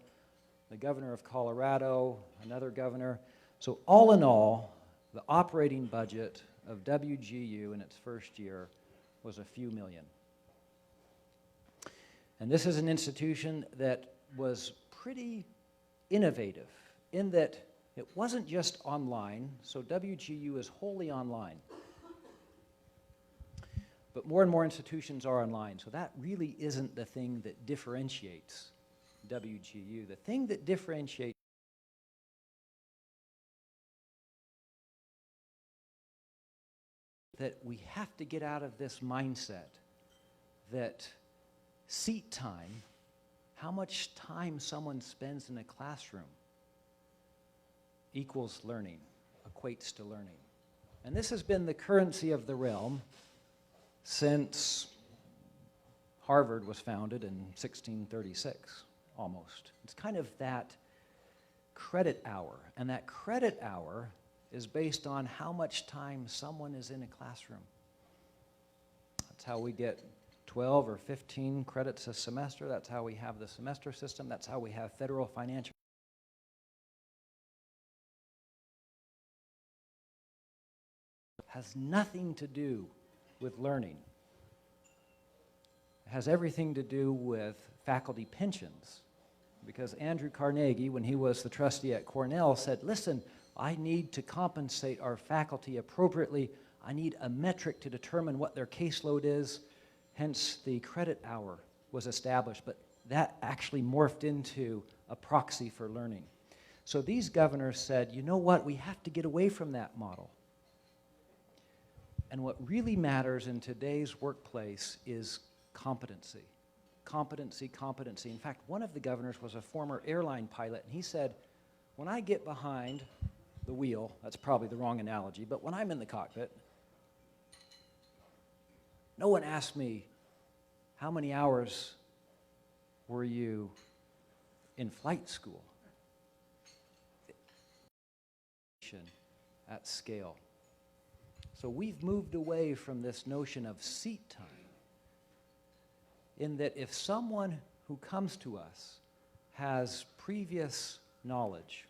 The governor of Colorado, another governor. So all in all, the operating budget of WGU in its first year was a few million. And this is an institution that was pretty innovative in that it wasn't just online, so WGU is wholly online. But more and more institutions are online, so that really isn't the thing that differentiates WGU. The thing that differentiates that we have to get out of this mindset that seat time, how much time someone spends in a classroom, equals learning, equates to learning. And this has been the currency of the realm since Harvard was founded in 1636, almost. It's kind of that credit hour, and that credit hour is based on how much time someone is in a classroom. That's how we get 12 or 15 credits a semester. That's how we have the semester system. That's how we have federal financial. Has nothing to do with learning. It has everything to do with faculty pensions. Because Andrew Carnegie, when he was the trustee at Cornell, said, listen, I need to compensate our faculty appropriately. I need a metric to determine what their caseload is. Hence, the credit hour was established, but that actually morphed into a proxy for learning. So these governors said, you know what, we have to get away from that model. And what really matters in today's workplace is competency. Competency, competency. In fact, one of the governors was a former airline pilot, and he said, when I get behind the wheel, that's probably the wrong analogy, but when I'm in the cockpit, no one asked me, how many hours were you in flight school? At scale. So we've moved away from this notion of seat time, in that if someone who comes to us has previous knowledge,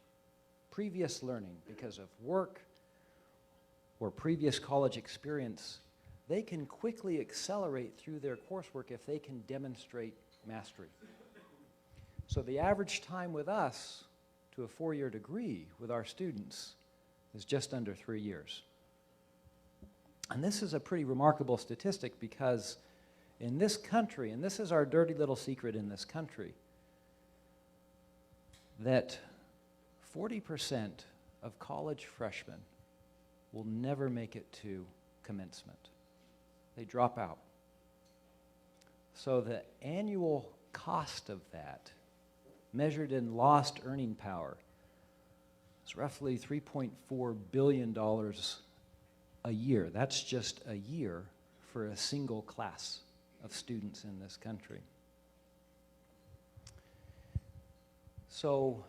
previous learning because of work or previous college experience, they can quickly accelerate through their coursework if they can demonstrate mastery. So the average time with us to a 4-year degree with our students is just under 3 years. And this is a pretty remarkable statistic because in this country, and this is our dirty little secret in this country, that 40% of college freshmen will never make it to commencement. They drop out. So the annual cost of that, measured in lost earning power, is roughly $3.4 billion a year. That's just a year for a single class of students in this country. So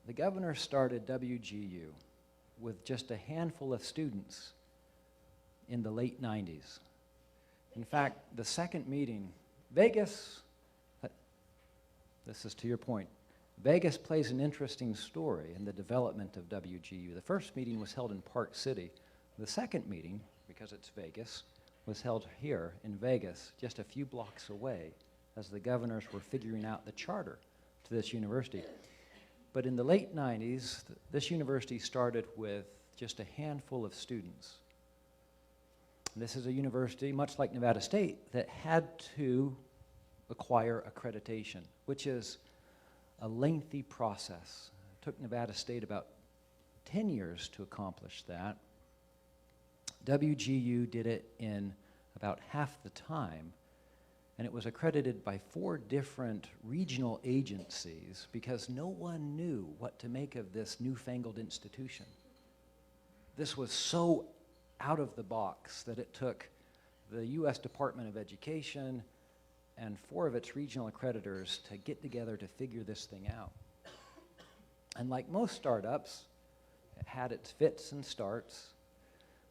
the governor started WGU with just a handful of students in the late 90s. In fact, the second meeting, Vegas, this is to your point, Vegas plays an interesting story in the development of WGU. The first meeting was held in Park City. The second meeting, because it's Vegas, was held here in Vegas, just a few blocks away, as the governors were figuring out the charter to this university. But in the late 90s, this university started with just a handful of students. And this is a university, much like Nevada State, that had to acquire accreditation, which is a lengthy process. It took Nevada State about 10 years to accomplish that. WGU did it in about half the time, and it was accredited by 4 different regional agencies because no one knew what to make of this newfangled institution. This was so out of the box that it took the U.S. Department of Education and 4 of its regional accreditors to get together to figure this thing out. And like most startups, it had its fits and starts.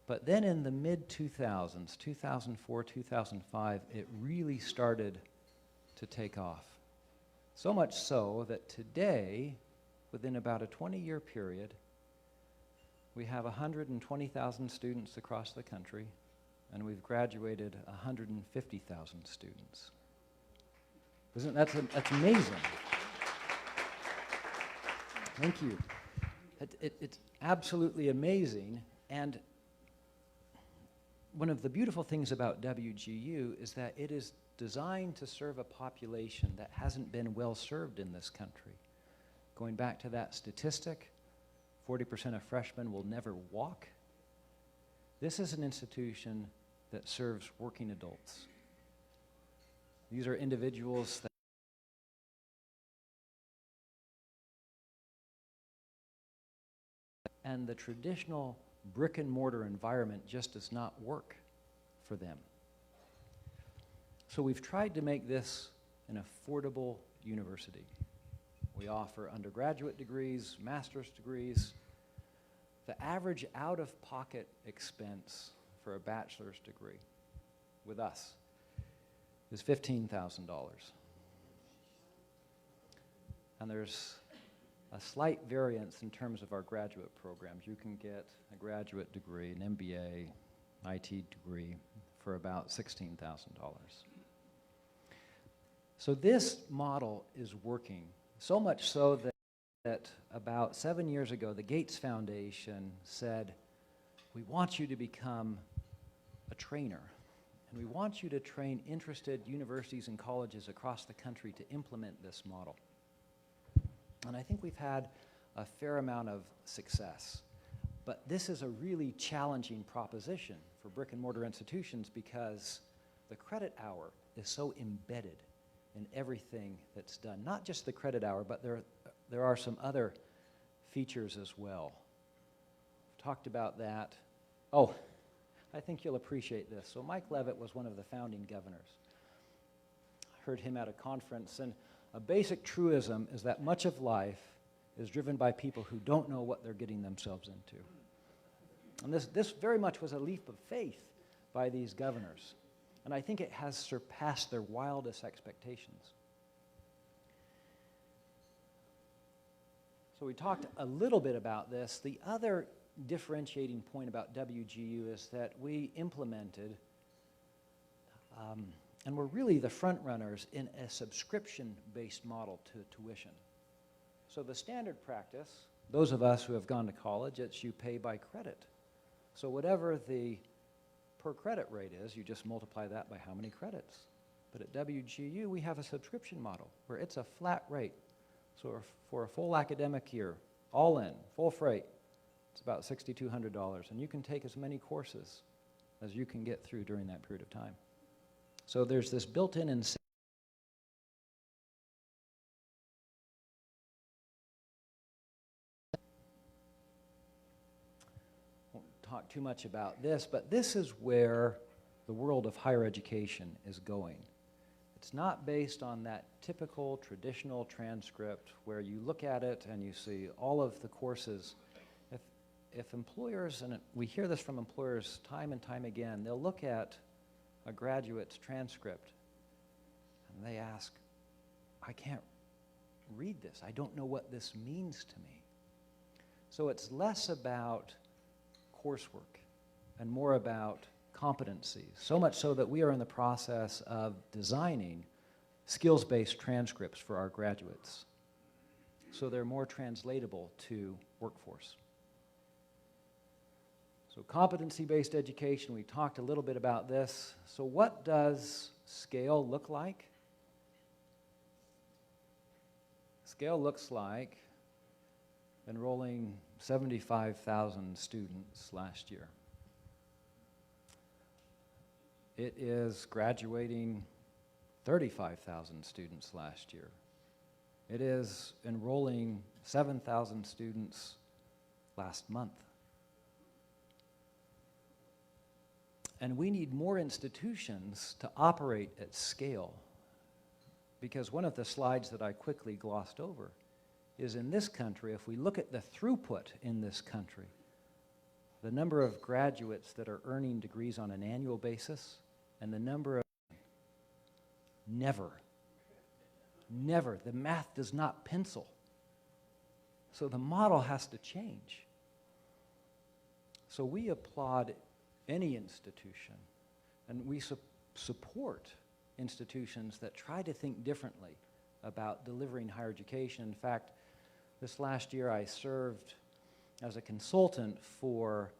But then in the mid-2000s, 2004, 2005, it really started to take off. So much so that today, within about a 20-year period, we have 120,000 students across the country, and we've graduated 150,000 students. That's amazing. Thank you. It's absolutely amazing. And one of the beautiful things about WGU is that it is designed to serve a population that hasn't been well served in this country. Going back to that statistic, 40% of freshmen will never walk. This is an institution that serves working adults. These are individuals that and the traditional brick and mortar environment just does not work for them. So we've tried to make this an affordable university. We offer undergraduate degrees, master's degrees. The average out-of-pocket expense for a bachelor's degree with us is $15,000. And there's a slight variance in terms of our graduate programs. You can get a graduate degree, an MBA, IT degree for about $16,000. So this model is working, so much so that about 7 years ago, the Gates Foundation said, we want you to become a trainer, and we want you to train interested universities and colleges across the country to implement this model. And I think we've had a fair amount of success. But this is a really challenging proposition for brick and mortar institutions because the credit hour is so embedded in everything that's done. Not just the credit hour, but there are some other features as well. We've talked about that. Oh, I think you'll appreciate this. So Mike Leavitt was one of the founding governors. I heard him at a conference, and a basic truism is that much of life is driven by people who don't know what they're getting themselves into. And this very much was a leap of faith by these governors. And I think it has surpassed their wildest expectations. So we talked a little bit about this. The other differentiating point about WGU is that we implemented and we're really the front runners in a subscription-based model to tuition. So the standard practice, those of us who have gone to college, it's you pay by credit. So whatever the per credit rate is, you just multiply that by how many credits. But at WGU, we have a subscription model where it's a flat rate. So for a full academic year, all in, full freight, it's about $6,200. And you can take as many courses as you can get through during that period of time. So there's this built-in incentive. Won't talk too much about this, but this is where the world of higher education is going. It's not based on that typical traditional transcript where you look at it and you see all of the courses. If employers, and we hear this from employers time and time again, they'll look at a graduate's transcript and they ask, I can't read this. I don't know what this means to me. So it's less about coursework and more about competencies, so much so that we are in the process of designing skills-based transcripts for our graduates so they're more translatable to workforce. So competency-based education, we talked a little bit about this. So what does scale look like? Scale looks like enrolling 75,000 students last year. It is graduating 35,000 students last year. It is enrolling 7,000 students last month. And we need more institutions to operate at scale, because one of the slides that I quickly glossed over is in this country, if we look at the throughput in this country, the number of graduates that are earning degrees on an annual basis and the number of never, the math does not pencil. So the model has to change. So we applaud any institution, and we support institutions that try to think differently about delivering higher education. In fact, this last year I served as a consultant for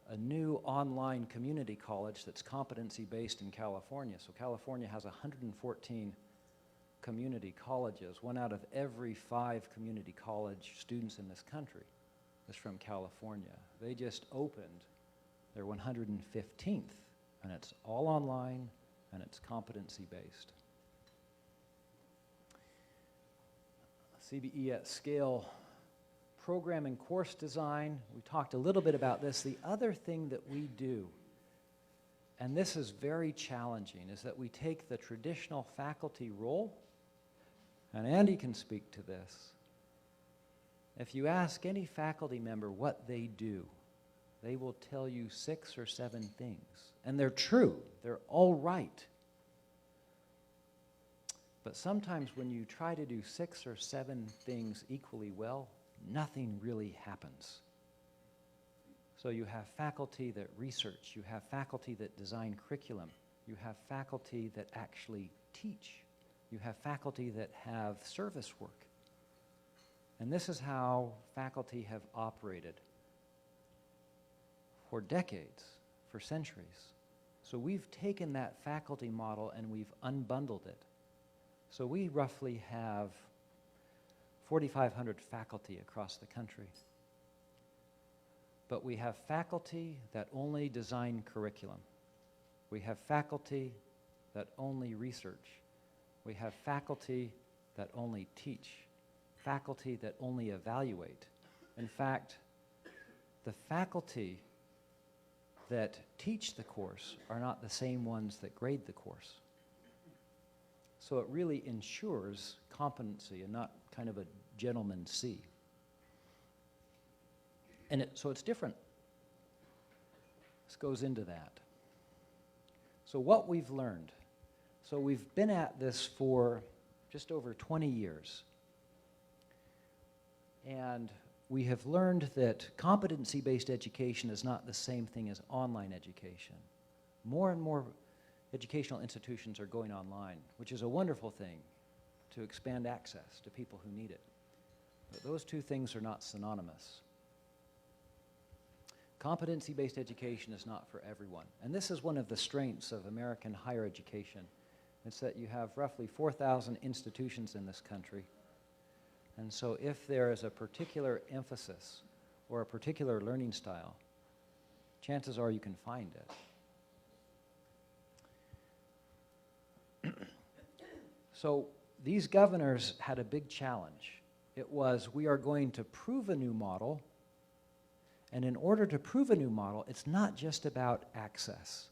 a new online community college that's competency-based in California. So California has 114 community colleges. 1 out of every 5 community college students in this country is from California. They just opened their 115th, and it's all online, and it's competency-based. CBE at Scale program and course design. We talked a little bit about this. The other thing that we do, and this is very challenging, is that we take the traditional faculty role, and Andy can speak to this. If you ask any faculty member what they do, they will tell you 6 or 7 things. And they're true. They're all right. But sometimes when you try to do 6 or 7 things equally well, nothing really happens. So you have faculty that research, you have faculty that design curriculum, you have faculty that actually teach, you have faculty that have service work. And this is how faculty have operated for decades, for centuries. So we've taken that faculty model and we've unbundled it. So we roughly have 4,500 faculty across the country. But we have faculty that only design curriculum. We have faculty that only research. We have faculty that only teach. Faculty that only evaluate. In fact, the faculty that teach the course are not the same ones that grade the course. So it really ensures competency and not kind of a gentleman's C. And so it's different. This goes into that. So what we've learned. So we've been at this for just over 20 years. And we have learned that competency-based education is not the same thing as online education. More and more educational institutions are going online, which is a wonderful thing to expand access to people who need it. But those two things are not synonymous. Competency-based education is not for everyone. And this is one of the strengths of American higher education. It's that you have roughly 4,000 institutions in this country. And so if there is a particular emphasis or a particular learning style, chances are you can find it. So these governors had a big challenge. It was, we are going to prove a new model, and in order to prove a new model, it's not just about access,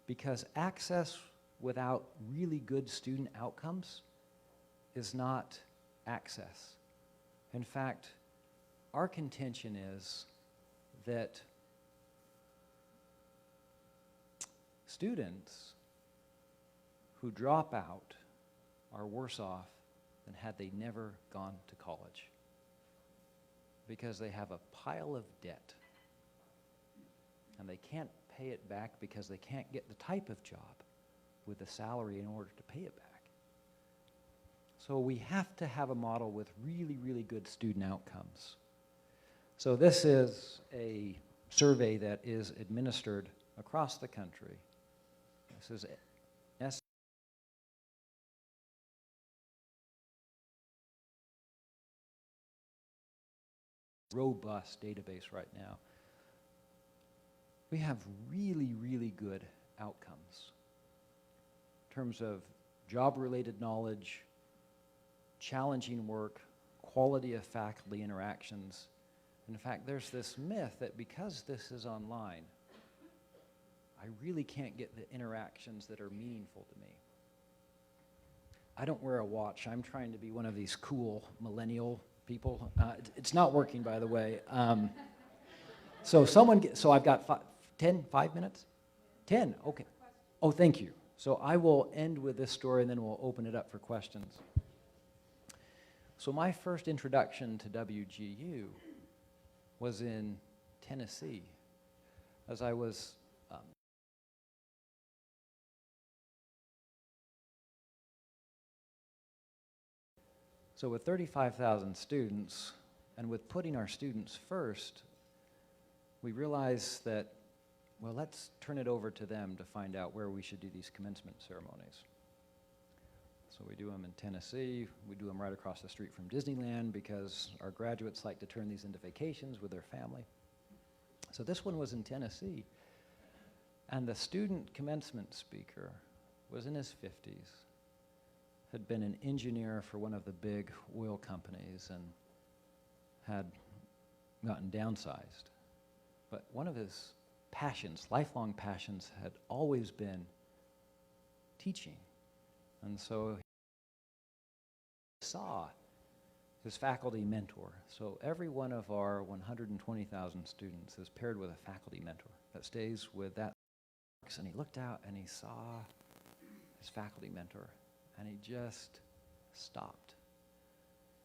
because access without really good student outcomes is not access. In fact, our contention is that students who drop out are worse off than had they never gone to college, because they have a pile of debt and they can't pay it back because they can't get the type of job with a salary in order to pay it back. So we have to have a model with really, really good student outcomes. So this is a survey that is administered across the country. This is robust database right now. We have really, really good outcomes in terms of job-related knowledge, challenging work, quality of faculty interactions. In fact, there's this myth that because this is online, I really can't get the interactions that are meaningful to me. I don't wear a watch. I'm trying to be one of these cool millennial people. It's not working, by the way. So I've got 5 minutes? 10, okay. Oh, thank you. So I will end with this story and then we'll open it up for questions. So my first introduction to WGU was in Tennessee, as I was so with 35,000 students, and with putting our students first, we realized that well, let's turn it over to them to find out where we should do these commencement ceremonies. So we do them in Tennessee. We do them right across the street from Disneyland because our graduates like to turn these into vacations with their family. So this one was in Tennessee. And the student commencement speaker was in his 50s, had been an engineer for one of the big oil companies and had gotten downsized. But one of his passions, lifelong passions, had always been teaching. And so he saw his faculty mentor. So every one of our 120,000 students is paired with a faculty mentor that stays with that. And he looked out and he saw his faculty mentor, and he just stopped.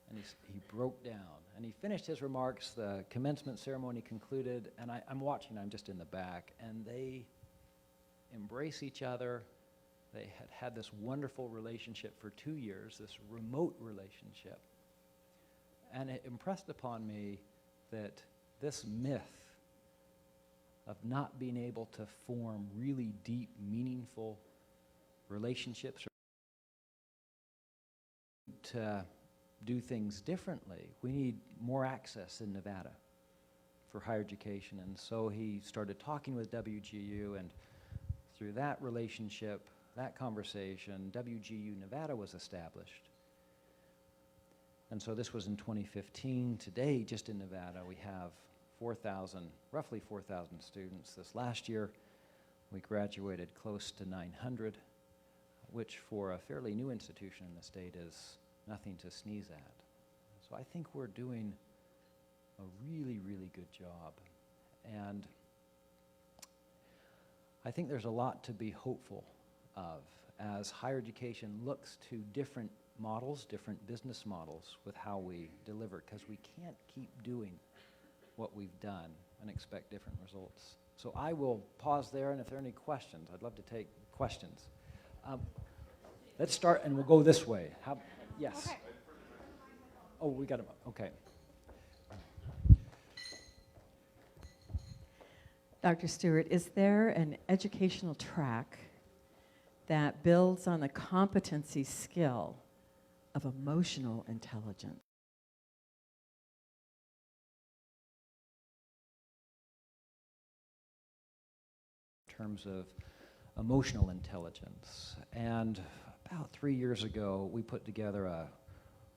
And he broke down, and he finished his remarks. The commencement ceremony concluded, and I'm watching, I'm just in the back, and they embrace each other. They had had this wonderful relationship for 2 years, this remote relationship. And it impressed upon me that this myth of not being able to form really deep, meaningful relationships, to do things differently. We need more access in Nevada for higher education. And so he started talking with WGU, and through that relationship, that conversation, WGU Nevada was established. And so this was in 2015. Today, just in Nevada, we have roughly 4,000 students. This last year, we graduated close to 900, which for a fairly new institution in the state is nothing to sneeze at. So I think we're doing a really, really good job. And I think there's a lot to be hopeful of as higher education looks to different models, different business models with how we deliver, because we can't keep doing what we've done and expect different results. So I will pause there, and if there are any questions, I'd love to take questions. Let's start, and we'll go this way. Yes. Okay. Oh, we got him. Okay. Dr. Stewart, is there an educational track that builds on the competency skill of emotional intelligence? In terms of emotional intelligence. And about 3 years ago, we put together a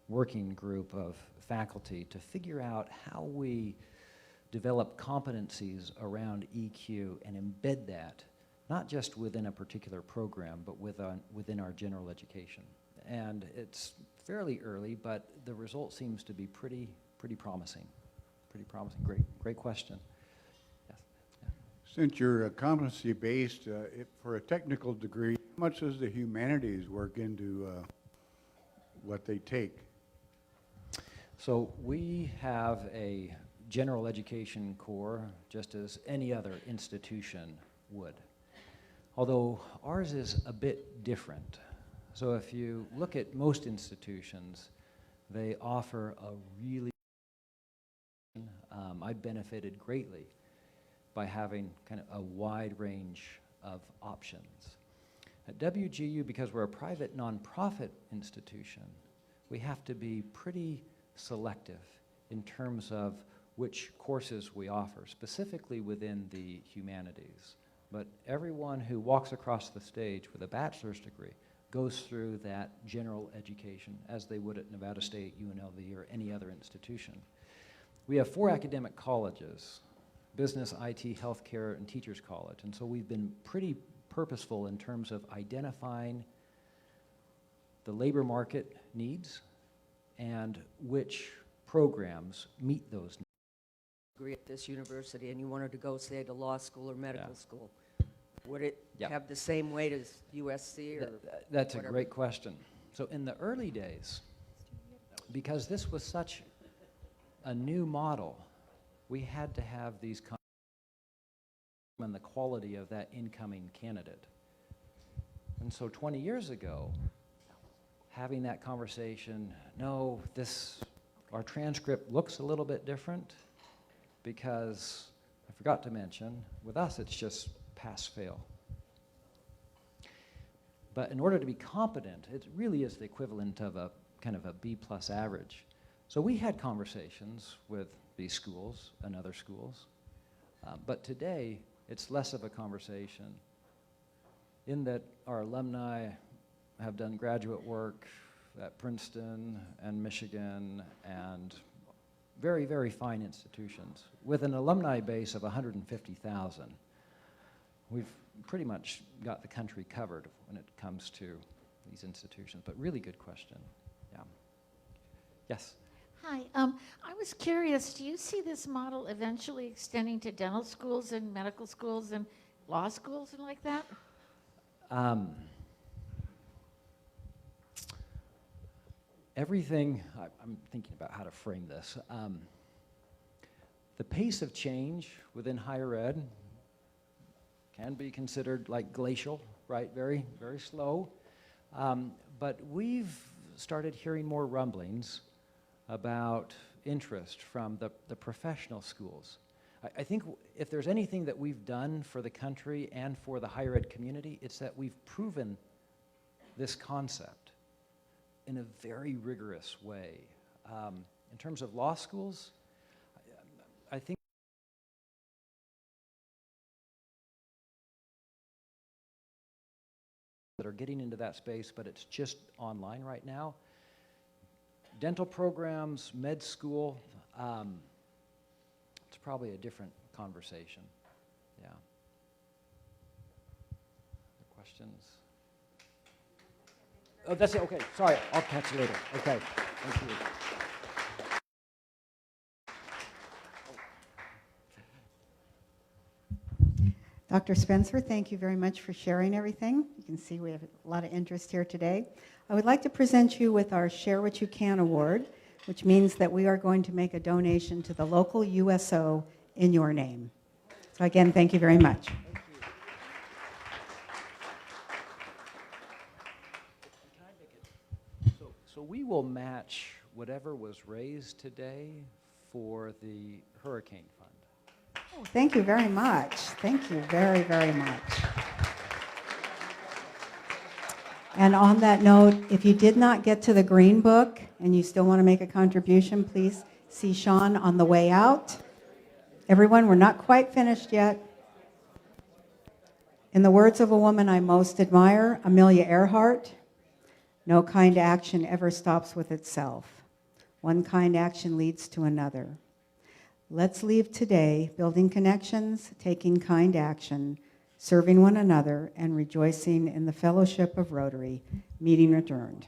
working group of faculty to figure out how we develop competencies around EQ and embed that, not just within a particular program, but within our general education. And it's fairly early, but the result seems to be pretty promising. Pretty promising. Great question. Since you're competency-based, for a technical degree, how much does the humanities work into what they take? So we have a general education core, just as any other institution would. Although ours is a bit different. So if you look at most institutions, they offer a really, I benefited greatly by having kind of a wide range of options. At WGU, because we're a private nonprofit institution, we have to be pretty selective in terms of which courses we offer, specifically within the humanities. But everyone who walks across the stage with a bachelor's degree goes through that general education as they would at Nevada State, UNLV, or any other institution. We have 4 academic colleges: business, IT, healthcare, and teachers college. And so we've been pretty purposeful in terms of identifying the labor market needs and which programs meet those needs. Degree at this university and you wanted to go, say, to law school or medical school, would it have the same weight as USC or That's whatever? a great question. So in the early days, because this was such a new model, we had to have these and the quality of that incoming candidate. And so 20 years ago, having that conversation, no, our transcript looks a little bit different because forgot to mention, with us it's just pass-fail. But in order to be competent, it really is the equivalent of a kind of a B+ average. So we had conversations with these schools and other schools, but today it's less of a conversation in that our alumni have done graduate work at Princeton and Michigan and very, very fine institutions. With an alumni base of 150,000, we've pretty much got the country covered when it comes to these institutions, but really good question, yeah. Yes? Hi, I was curious, do you see this model eventually extending to dental schools and medical schools and law schools and like that? Everything, I'm thinking about how to frame this. The pace of change within higher ed can be considered like glacial, right? Very, very slow. But we've started hearing more rumblings about interest from the professional schools. I think if there's anything that we've done for the country and for the higher ed community, it's that we've proven this concept in a very rigorous way. In terms of law schools, I think that are getting into that space, but it's just online right now. Dental programs, med school, it's probably a different conversation. Yeah. Other questions? Oh, that's it. Okay. Sorry. I'll catch you later. Okay. Thank you. Dr. Spencer, thank you very much for sharing everything. You can see we have a lot of interest here today. I would like to present you with our Share What You Can award, which means that we are going to make a donation to the local USO in your name. So again, thank you very much. So we will match whatever was raised today for the hurricane fund. Oh, thank you very much. Thank you very, very much. And on that note, if you did not get to the Green Book and you still want to make a contribution, please see Sean on the way out. Everyone, we're not quite finished yet. In the words of a woman I most admire, Amelia Earhart, no kind action ever stops with itself. One kind action leads to another. Let's leave today building connections, taking kind action, serving one another, and rejoicing in the fellowship of Rotary. Meeting adjourned.